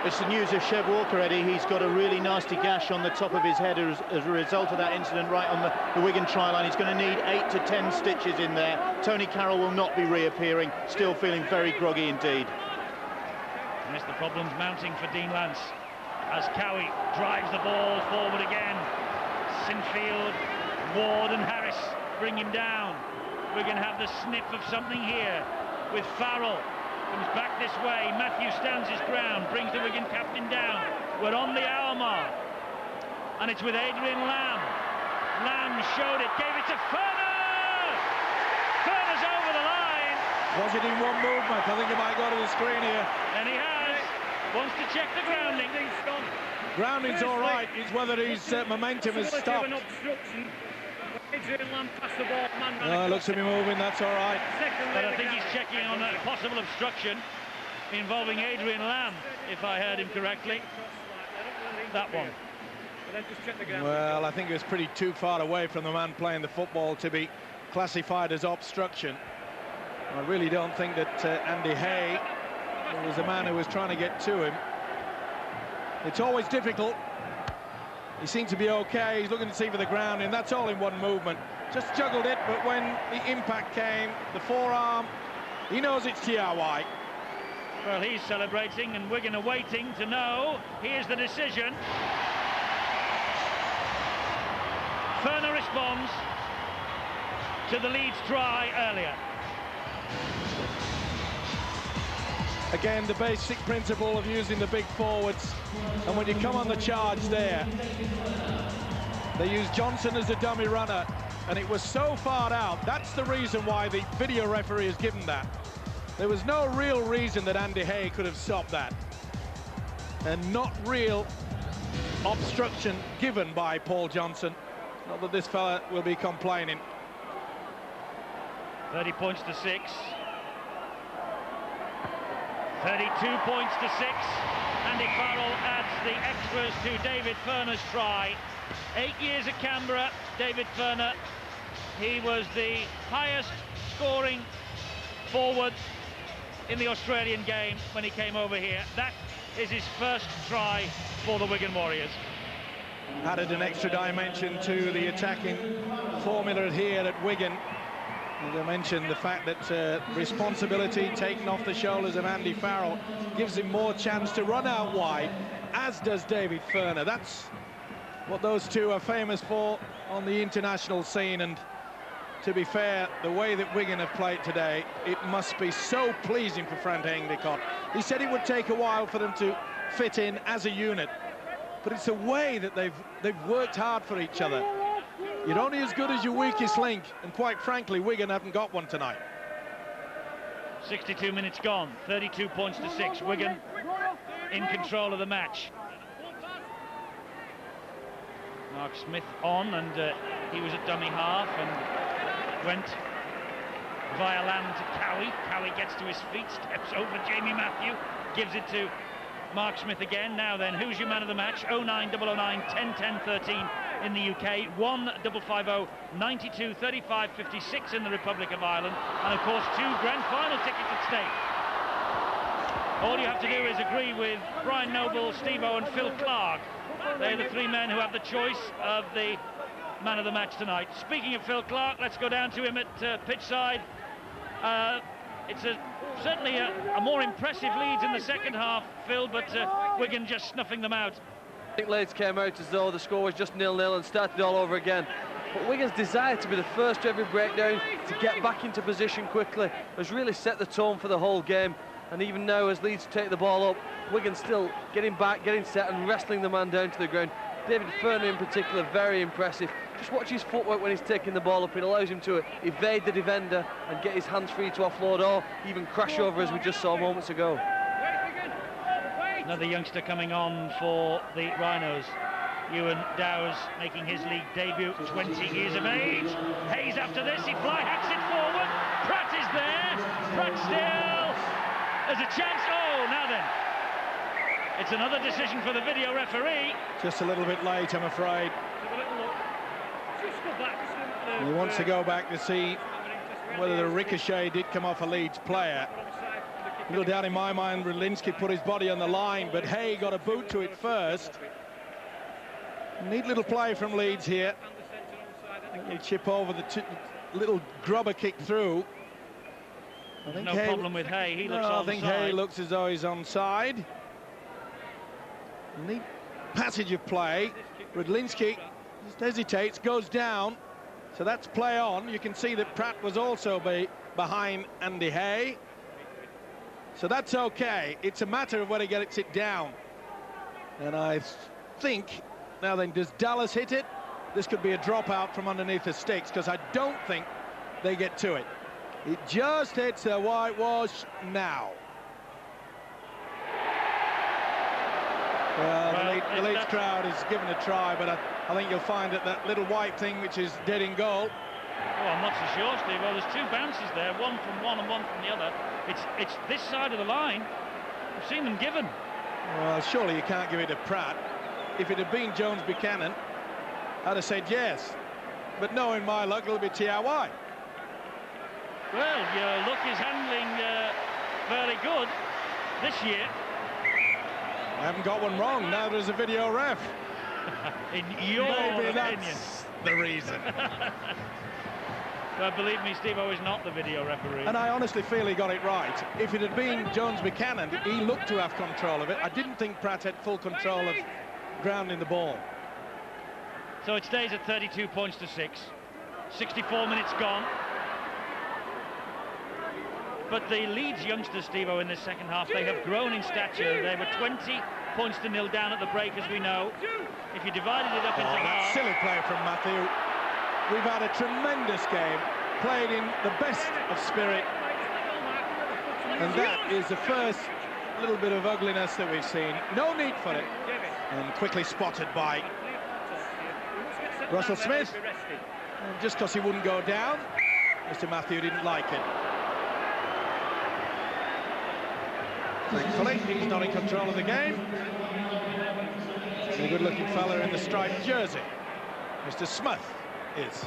It's the news of Chev Walker, Eddie. He's got a really nasty gash on the top of his head as a result of that incident right on the Wigan try line. He's going to need 8 to 10 stitches in there. Tony Carroll will not be reappearing, still feeling very groggy indeed. Yes, the problem's mounting for Dean Lance as Cowie drives the ball forward again. Sinfield, Ward and Harris bring him down. Wigan have the sniff of something here with Farrell. Comes back this way. Matthew stands his ground, brings the Wigan captain down. We're on the hour mark. And it's with Adrian Lamb. Lamb showed it, gave it to Ferner! Ferner's over the line. Was it in one movement? I think it might go to the screen here. And he has. Wants to check the grounding. Grounding's all right. It's whether his momentum has stopped. Adrian Lamb passed the ball. No, looks to be moving. That's all right. But I think he's checking on a possible obstruction involving Adrian Lamb, if I heard him correctly. That one. Well, I think it was pretty too far away from the man playing the football to be classified as obstruction. I really don't think that Andy Hay was the man who was trying to get to him. It's always difficult. He seemed to be okay. He's looking to see for the ground, and that's all in one movement. Just juggled it, but when the impact came, the forearm, he knows it's TRY. Well, he's celebrating, and Wigan are waiting to know. Here's the decision. Ferner responds to the Leeds try earlier. Again, the basic principle of using the big forwards, and when you come on the charge there, they used Johnson as a dummy runner, and it was so far out. That's the reason why the video referee has given that. There was no real reason that Andy Hay could have stopped that, and not real obstruction given by Paul Johnson. Not that this fella will be complaining. 30 points to 6. 32 points to 6. Andy Farrell adds the extras to David Ferner's try. 8 years at Canberra, David Ferner. He was the highest scoring forward in the Australian game when he came over here. That is his first try for the Wigan Warriors. Added an extra dimension to the attacking formula here at Wigan. As I mentioned, the fact that responsibility taken off the shoulders of Andy Farrell gives him more chance to run out wide, as does David Ferner. That's what those two are famous for on the international scene, and to be fair, the way that Wigan have played today, it must be so pleasing for Frank Endicott. He said it would take a while for them to fit in as a unit, but it's a way that they've worked hard for each other. You're only as good as your weakest link, and quite frankly, Wigan haven't got one tonight. 62 minutes gone, 32 points to 6. Wigan in control of the match. Mark Smith on, and he was at dummy half and went via land to Cowie. Cowie gets to his feet, steps over Jamie Matthew, gives it to Mark Smith again. Now then, who's your man of the match? 09009 1010 13 in the UK, 1550 92 35 56 in the Republic of Ireland, and of course 2 grand final tickets at stake. All you have to do is agree with Brian Noble, Steve-O and Phil Clark. They're the three men who have the choice of the man of the match tonight. Speaking of Phil Clark, let's go down to him at pitch side. It's certainly a more impressive Leeds in the second half, Phil, but Wigan just snuffing them out. I think Leeds came out as though the score was just 0-0 and started all over again. But Wigan's desire to be the first to every breakdown, to get back into position quickly, has really set the tone for the whole game. And even now, as Leeds take the ball up, Wigan's still getting back, getting set and wrestling the man down to the ground. David Ferner in particular, very impressive. Just watch his footwork when he's taking the ball up. It allows him to evade the defender and get his hands free to offload or even crash over, as we just saw moments ago. Another youngster coming on for the Rhinos. Ewan Dowes making his league debut, 20 years of age. Hayes after this, he fly hacks it forward. Pratt is there. Pratt still. There's a chance. Oh, now then. It's another decision for the video referee. Just a little bit late, I'm afraid. He wants to go back to see whether the ricochet did come off a Leeds player. A little doubt in my mind, Rudlinski put his body on the line, but Hay got a boot to it first. Neat little play from Leeds here. He'll chip over the little grubber kick through. I think no problem with Hay. He looks onside. I think Hay looks as though he's onside. Neat passage of play. Rudlinski just hesitates, goes down. So that's play on. You can see that Pratt was also behind Andy Hay. So that's okay. It's a matter of whether he gets it down. And I think, now then, does Dallas hit it? This could be a dropout from underneath the sticks, because I don't think they get to it. It just hits the whitewash now. Well, the Leeds crowd is given a try, but I think you'll find that little white thing, which is dead in goal. Oh, I'm not so sure, Steve. Well, there's two bounces there, one from one and one from the other. It's this side of the line. I've seen them given. Well, surely you can't give it to Pratt. If it had been Jones Buchanan, I'd have said yes. But knowing my luck, it'll be T.R.Y. Well, your luck is handling fairly good this year. I haven't got one wrong. Now there's a video ref. In your Maybe opinion. That's the reason. Well, believe me, Steve-O is not the video referee. And I honestly feel he got it right. If it had been Jones Buchanan, he looked to have control of it. I didn't think Pratt had full control of grounding the ball. So it stays at 32 points to 6. 64 minutes gone. But the Leeds youngsters, Steve-O, in this second half, they have grown in stature. They were 20 points to 0 down at the break, as we know. If you divided it up into half... Silly play from Matthew. We've had a tremendous game, played in the best of spirit. And that is the first little bit of ugliness that we've seen. No need for it. And quickly spotted by Russell Smith. And just because he wouldn't go down, Mr. Matthew didn't like it. Thankfully, he's not in control of the game. A good-looking fella in the striped jersey. Mr. Smith is.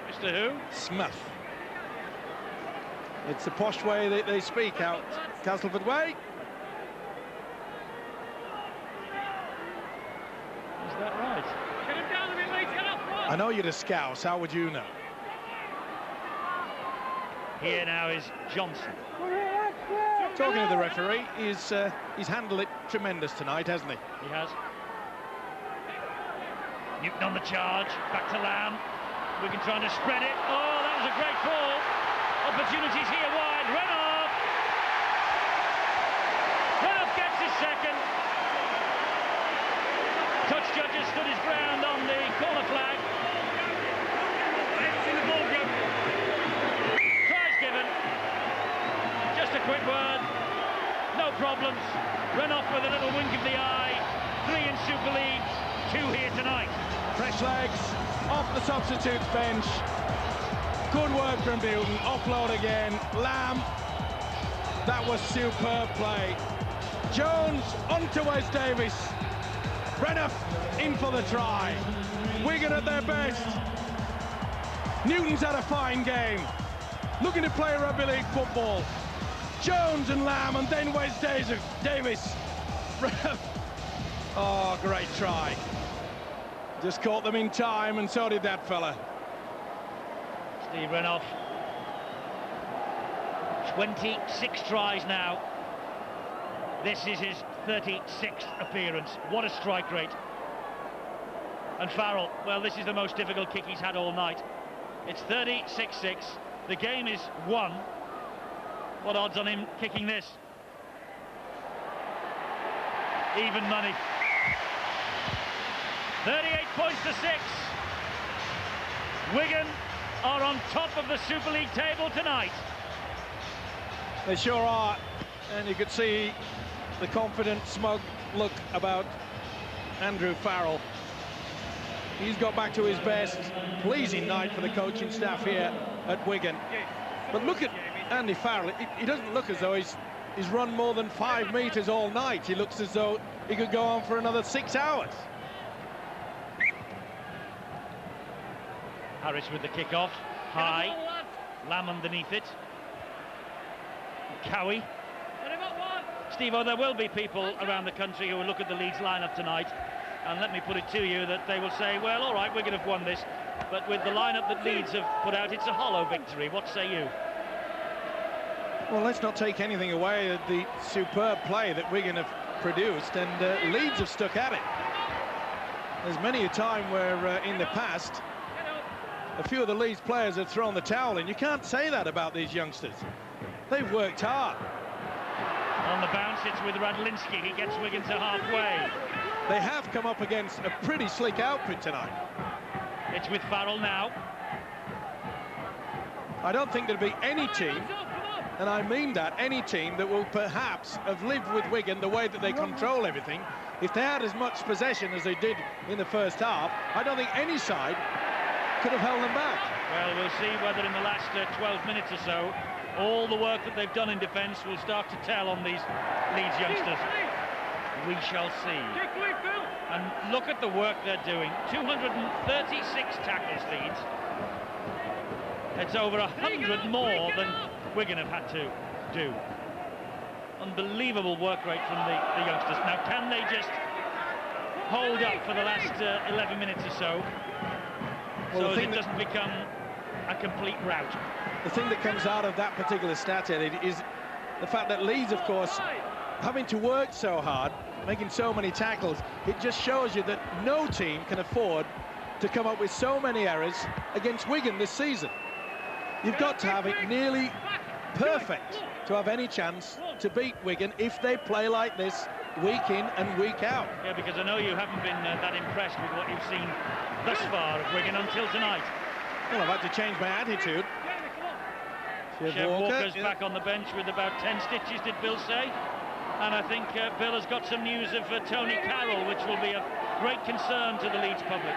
Mr. who? Smith. It's the posh way that they speak out Castleford way. Is that right? I know you're a Scouse. How would you know? Here now is Johnson. Talking to the referee, he's handled it tremendous tonight, hasn't he? He has. Newton on the charge, back to Lamb. Wigan trying to spread it. Oh, that was a great ball. Opportunities here wide. Renoff. Renoff gets his second. Touch judges stood his ground on the corner flag. Tries given. Just a quick word. No problems. Renoff with a little wink of the eye. 3 in Super League, 2 here tonight. Fresh legs off the substitutes bench. Good work from Newton. Offload again. Lamb. That was superb play. Jones onto Wes Davis. Renoff in for the try. Wigan at their best. Newton's had a fine game. Looking to play rugby league football. Jones and Lamb, and then Wes Davis. Oh, great try. Just caught them in time, and so did that fella. Steve Renouf. 26 tries now. This is his 36th appearance. What a strike rate. And Farrell, well, this is the most difficult kick he's had all night. It's 36-6. The game is won. What odds on him kicking this? Even money. 38 points to 6. Wigan are on top of the Super League table tonight. They sure are, and you could see the confident, smug look about Andrew Farrell. He's got back to his best. Pleasing night for the coaching staff here at Wigan. But look at Andy Farrell. He doesn't look as though he's run more than 5 metres all night. He looks as though he could go on for another 6 hours. Harris with the kick-off. High. Lamb underneath it. Cowie. Steve-O, there will be people around the country who will look at the Leeds lineup tonight, and let me put it to you that they will say, well, all right, Wigan have won this, but with the lineup that Leeds have put out, it's a hollow victory. What say you? Well, let's not take anything away of the superb play that Wigan have produced, and Leeds have stuck at it. There's many a time where in the past a few of the Leeds players have thrown the towel in. You can't say that about these youngsters. They've worked hard. On the bounce, it's with Radlinski. He gets Wigan to halfway. They have come up against a pretty slick outfit tonight. It's with Farrell now. I don't think there'll be any team, and I mean that, any team that will perhaps have lived with Wigan the way that they control everything. If they had as much possession as they did in the first half, I don't think any side could have held them back. Well, we'll see whether in the last 12 minutes or so, all the work that they've done in defence will start to tell on these Leeds youngsters. We shall see. And look at the work they're doing. 236 tackles, Leeds. It's over 100 more than Wigan have had to do. Unbelievable work rate from the youngsters. Now, can they just hold up for the last 11 minutes or so, so it doesn't become a complete rout? The thing that comes out of that particular stat, Eddie, is the fact that Leeds, of course, having to work so hard, making so many tackles, it just shows you that no team can afford to come up with so many errors against Wigan this season. You've got to have it nearly perfect to have any chance to beat Wigan if they play like this week in and week out. Yeah, because I know you haven't been that impressed with what you've seen thus far of Wigan until tonight. Well, I've had to change my attitude. Chev Walker's back on the bench with about 10 stitches, did Bill say? And I think Bill has got some news of Tony Carroll, which will be of great concern to the Leeds public.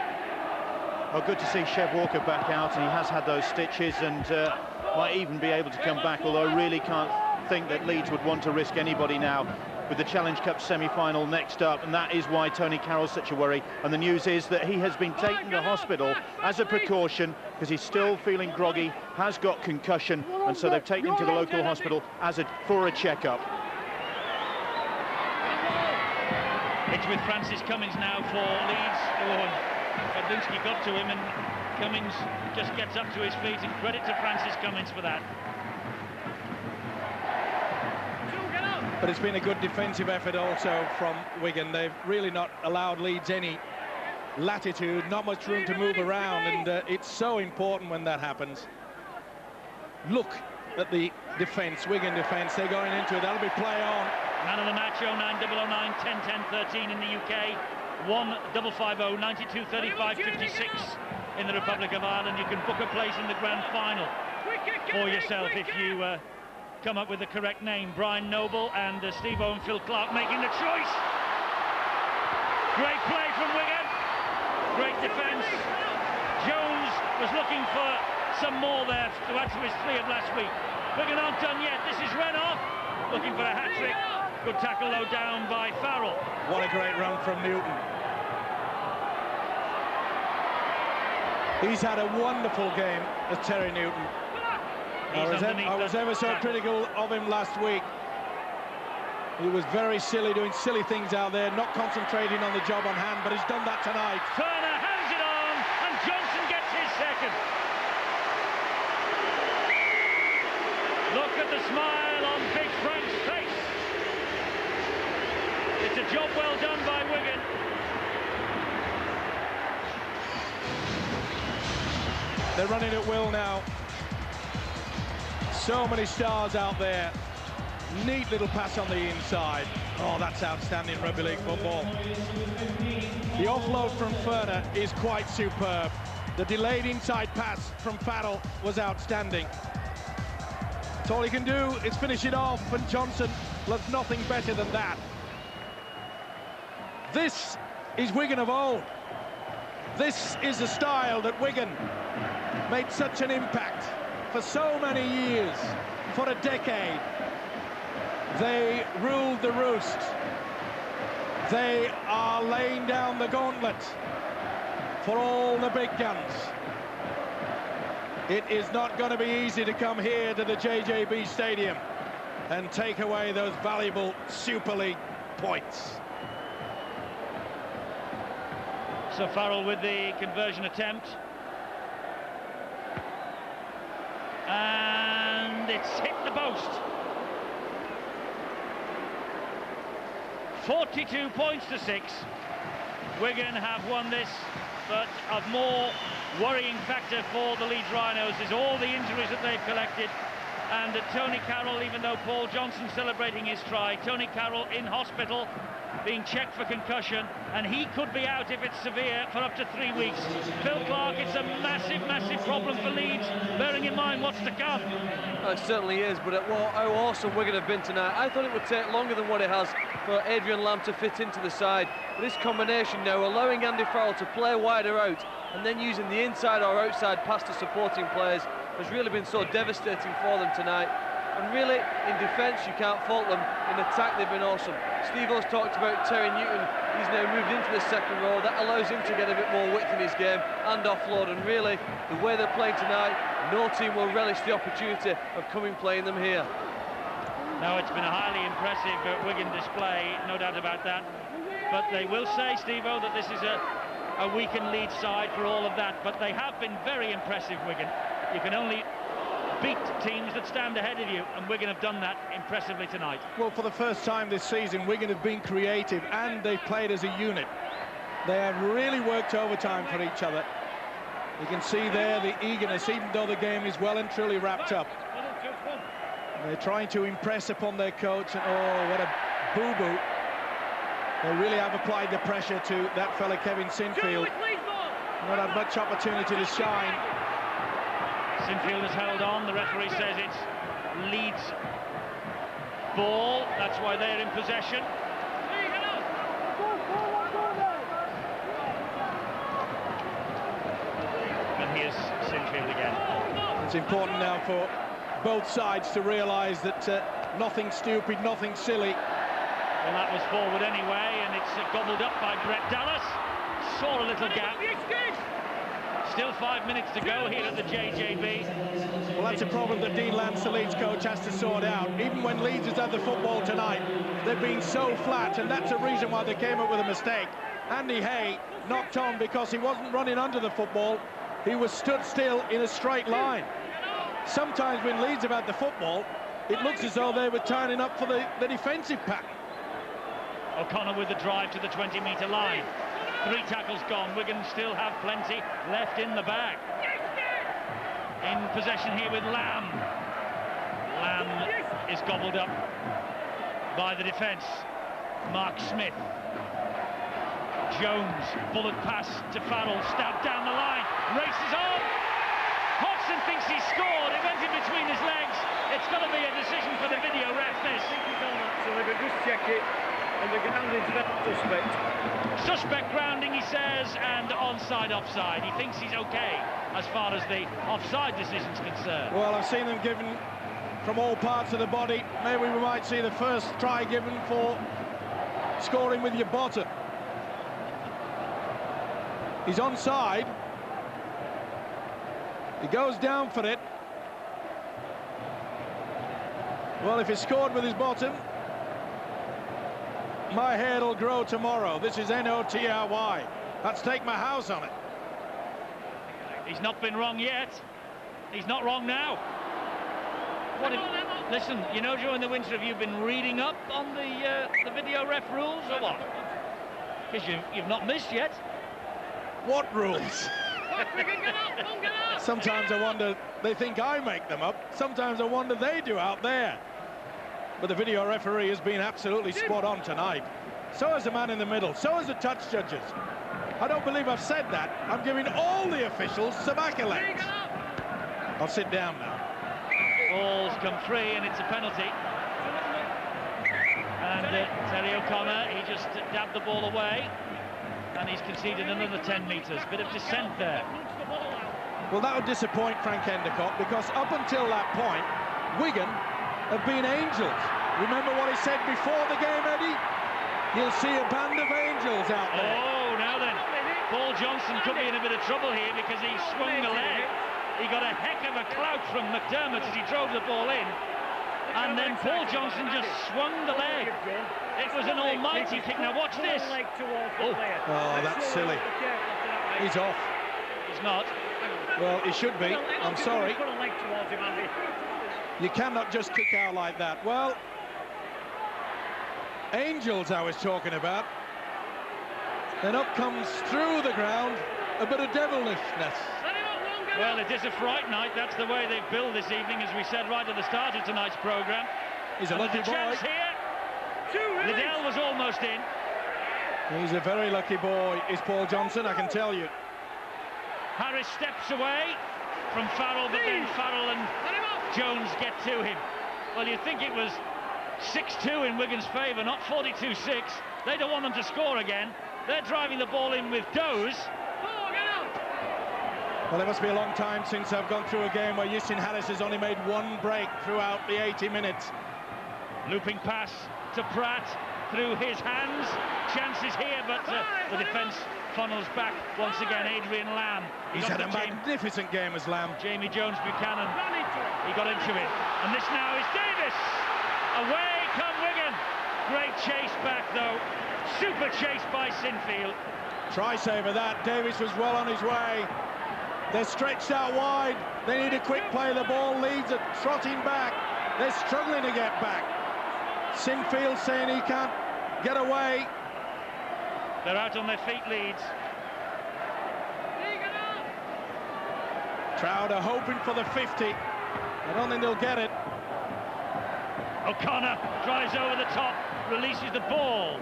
Well, good to see Chev Walker back out, and he has had those stitches and might even be able to come back, although I really can't think that Leeds would want to risk anybody now with the Challenge Cup semi-final next up, and that is why Tony Carroll's such a worry. And the news is that he has been taken to hospital as a precaution because he's still feeling groggy, has got concussion, and so they've taken him to the local hospital for a checkup. It's with Francis Cummins now for Leeds. Radlinski got to him, and Cummins just gets up to his feet, and credit to Francis Cummins for that. But it's been a good defensive effort also from Wigan. They've really not allowed Leeds any latitude, not much room to move around, and it's so important when that happens. Look at the defence, Wigan defence. They're going into it. That'll be play on. Man of the match, 09009 101013 in the UK, 1550 92 35 56 in the Republic of Ireland. You can book a place in the grand final for yourself if you come up with the correct name. Brian Noble and Steve-O and Phil Clark making the choice. Great play from Wigan. Great defence. Jones was looking for some more there to add to his 3 of last week. Wigan aren't done yet. This is Renouf looking for a hat-trick. Good tackle low down by Farrell. What a great run from Newton. He's had a wonderful game as Terry Newton. I was ever so critical of him last week. He was very silly, doing silly things out there, not concentrating on the job on hand, but he's done that tonight. Turner hands it on, and Johnson gets his second. Look at the smile on Big Frank's face. It's a job well done by Wigan. They're running at will now. So many stars out there. Neat little pass on the inside. Oh, that's outstanding rugby league football. The offload from Ferner is quite superb. The delayed inside pass from Farrell was outstanding. That's all he can do is finish it off, and Johnson loves nothing better than that. This is Wigan of old. This is the style that Wigan made such an impact for so many years, for a decade. They ruled the roost. They are laying down the gauntlet for all the big guns. It is not going to be easy to come here to the JJB Stadium and take away those valuable Super League points. So Farrell with the conversion attempt. And it's hit the post. 42 points to 6. Wigan have won this, but of more worrying factor for the Leeds Rhinos is all the injuries that they've collected. And Tony Carroll, even though Paul Johnson celebrating his try, Tony Carroll in hospital, being checked for concussion, and he could be out if it's severe for up to 3 weeks. Phil Clark, it's a massive, massive problem for Leeds, bearing in mind what's to come. Oh, it certainly is, but how awesome Wigan have been tonight. I thought it would take longer than what it has for Adrian Lamb to fit into the side. But this combination now, allowing Andy Farrell to play wider out and then using the inside or outside pass to supporting players, has really been so devastating for them tonight. And really, in defence, you can't fault them. In attack, they've been awesome. Steve-O's talked about Terry Newton. He's now moved into the second row. That allows him to get a bit more width in his game and offload. And really, the way they're playing tonight, no team will relish the opportunity of coming playing them here. Now, it's been a highly impressive Wigan display, no doubt about that. But they will say, Steve-O, that this is a weakened Leeds side for all of that. But they have been very impressive, Wigan. You can only beat teams that stand ahead of you, and Wigan have done that impressively tonight. Well, for the first time this season, Wigan have been creative and they've played as a unit. They have really worked overtime for each other. You can see there the eagerness, even though the game is well and truly wrapped up. They're trying to impress upon their coach, and oh, what a boo-boo. They really have applied the pressure to that fella Kevin Sinfield. Not had much opportunity to shine. Sinfield has held on. The referee says it's Leeds ball. That's why they're in possession. And here's Sinfield again. It's important now for both sides to realise that nothing stupid, nothing silly. Well, that was forward anyway, and it's gobbled up by Brett Dallas. Saw a little gap. Still 5 minutes to go here at the JJB. Well, that's a problem that Dean Lance, the Leeds coach, has to sort out. Even when Leeds has had the football tonight, they've been so flat, and that's a reason why they came up with a mistake. Andy Hay knocked on because he wasn't running under the football. He was stood still in a straight line. Sometimes when Leeds have had the football, it looks as though they were turning up for the defensive pack. O'Connor with the drive to the 20-metre line. 3 tackles gone. Wigan still have plenty left in the bag. In possession here with Lamb. Lamb is gobbled up by the defence. Mark Smith. Jones, bullet pass to Farrell, stabbed down the line, races on. Hodgson thinks he scored. It went in between his legs. It's got to be a decision for the video ref, this. I think he's on actually, but just check it. And the grounding's that suspect. Suspect grounding, he says, and onside offside. He thinks he's okay as far as the offside decision's concerned. Well, I've seen them given from all parts of the body. Maybe we might see the first try given for scoring with your bottom. He's onside. He goes down for it. Well, if he scored with his bottom, my hair'll grow tomorrow. This is N-O-T-R-Y. Let's take my house on it. He's not been wrong yet. He's not wrong now. Listen, you know, during the winter, have you been reading up on the video ref rules or what? Because you've not missed yet. What rules? Sometimes I wonder, they think I make them up. Sometimes I wonder they do out there. But the video referee has been absolutely spot on tonight. So has the man in the middle. So has the touch judges. I don't believe I've said that. I'm giving all the officials some accolades. I'll sit down now. Ball's come free and it's a penalty. And Terry O'Connor, he just dabbed the ball away. And he's conceded another 10 metres. Bit of dissent there. Well, that would disappoint Frank Endicott, because up until that point, Wigan have been angels. Remember what he said before the game, Eddie? You'll see a band of angels out there. Oh, now then. Paul Johnson could be in a bit of trouble here because he swung the leg. He got a heck of a clout from McDermott as he drove the ball in. And then Paul Johnson just swung the leg. It was an almighty kick. Now watch this. Oh, that's silly. He's off. He's not. Well, he should be. I'm sorry. You cannot just kick out like that. Well, angels I was talking about. Then up comes through the ground a bit of devilishness. Well, it is a fright night. That's the way they've billed this evening, as we said right at the start of tonight's programme. He's a lucky boy. Chance here. Liddell was almost in. He's a very lucky boy, is Paul Johnson, I can tell you. Harris steps away from Farrell, but then Farrell and Jones get to him. Well, you'd think it was 6-2 in Wigan's favour, not 42-6. They don't want them to score again. They're driving the ball in with Doze. Well, it must be a long time since I've gone through a game where Justin Harris has only made one break throughout the 80 minutes. Looping pass to Pratt through his hands. Chances here, but the defence funnels back once again. Adrian Lamb. He's had a magnificent game as Lamb. Jamie Jones Buchanan. He got into it. And this now is Davis. Away come Wigan. Great chase back, though. Super chase by Sinfield. Try saver that. Davis was well on his way. They're stretched out wide. They need a quick play. The ball leads are trotting back. They're struggling to get back. Sinfield saying he can't get away. They're out on their feet, Leeds. Crowd are hoping for the 50. I don't think they'll get it. O'Connor drives over the top, releases the ball.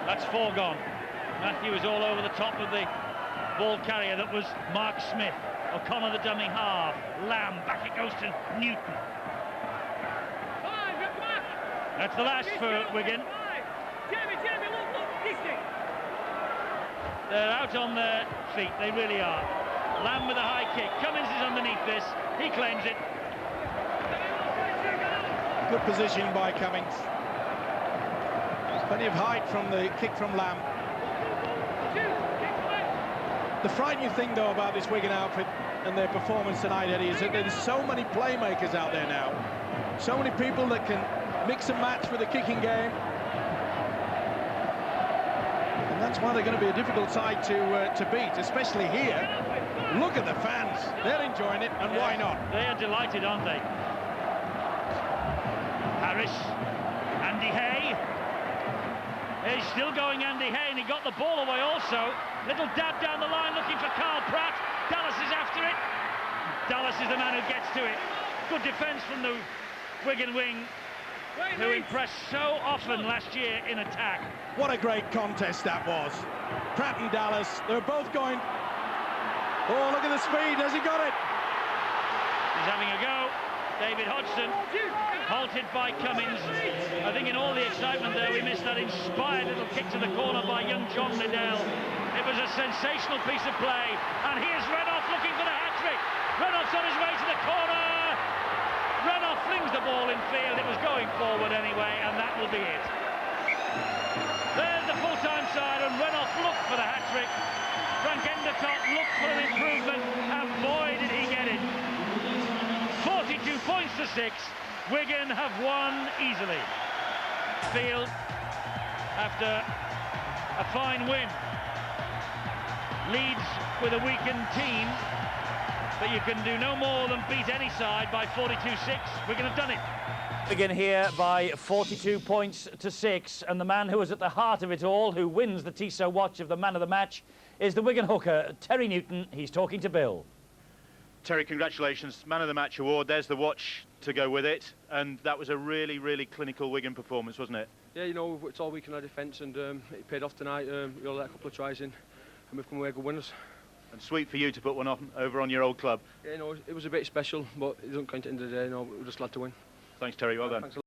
That's four gone. Matthew is all over the top of the ball carrier. That was Mark Smith. O'Connor the dummy half. Lamb, back it goes to Newton. That's the last for Wigan. They're out on their feet, they really are. Lamb with a high kick. Cummins is underneath this. He claims it. Good position by Cummins. Plenty of height from the kick from Lamb. The frightening thing, though, about this Wigan outfit and their performance tonight, Eddie, is that there's so many playmakers out there now. So many people that can mix and match with the kicking game. And that's why they're going to be a difficult side to beat, especially here. Look at the fans. They're enjoying it, and why not? They are delighted, aren't they? Harris, Andy Hay. He's still going, Andy Hay, and he got the ball away also. Little dab down the line looking for Carl Pratt. Dallas is after it. Dallas is the man who gets to it. Good defence from the Wigan wing, who impressed so often last year in attack. What a great contest that was. Pratt and Dallas, they're both going. Oh, look at the speed. Has he got it? He's having a go. David Hodgson, halted by Cummins. I think in all the excitement there, we missed that inspired little kick to the corner by young John Liddell. It was a sensational piece of play. And here's Renouf looking for the hat-trick. Renouf's on his way to the corner. Renouf flings the ball in field. It was going forward anyway, and that will be it. There's the full-time side, and Renouf looked for the hat-trick. Frank Endicott looked for an improvement, and boy, did he get it. 42 points to 6. Wigan have won easily. Field, after a fine win, Leeds with a weakened team, but you can do no more than beat any side by 42-6. Wigan have done it. Wigan here by 42 points to 6, and the man who is at the heart of it all, who wins the Tissot watch of the man of the match, is the Wigan hooker, Terry Newton. He's talking to Bill. Terry, congratulations. Man of the Match award. There's the watch to go with it. And that was a really, really clinical Wigan performance, wasn't it? Yeah, you know, we've worked all week in our defence and it paid off tonight. We all let a couple of tries in and we've come away good winners. And sweet for you to put one over on your old club. Yeah, you know, it was a bit special, but it doesn't count at the end of the day. You know, we're just glad to win. Thanks, Terry. Well done. Thanks.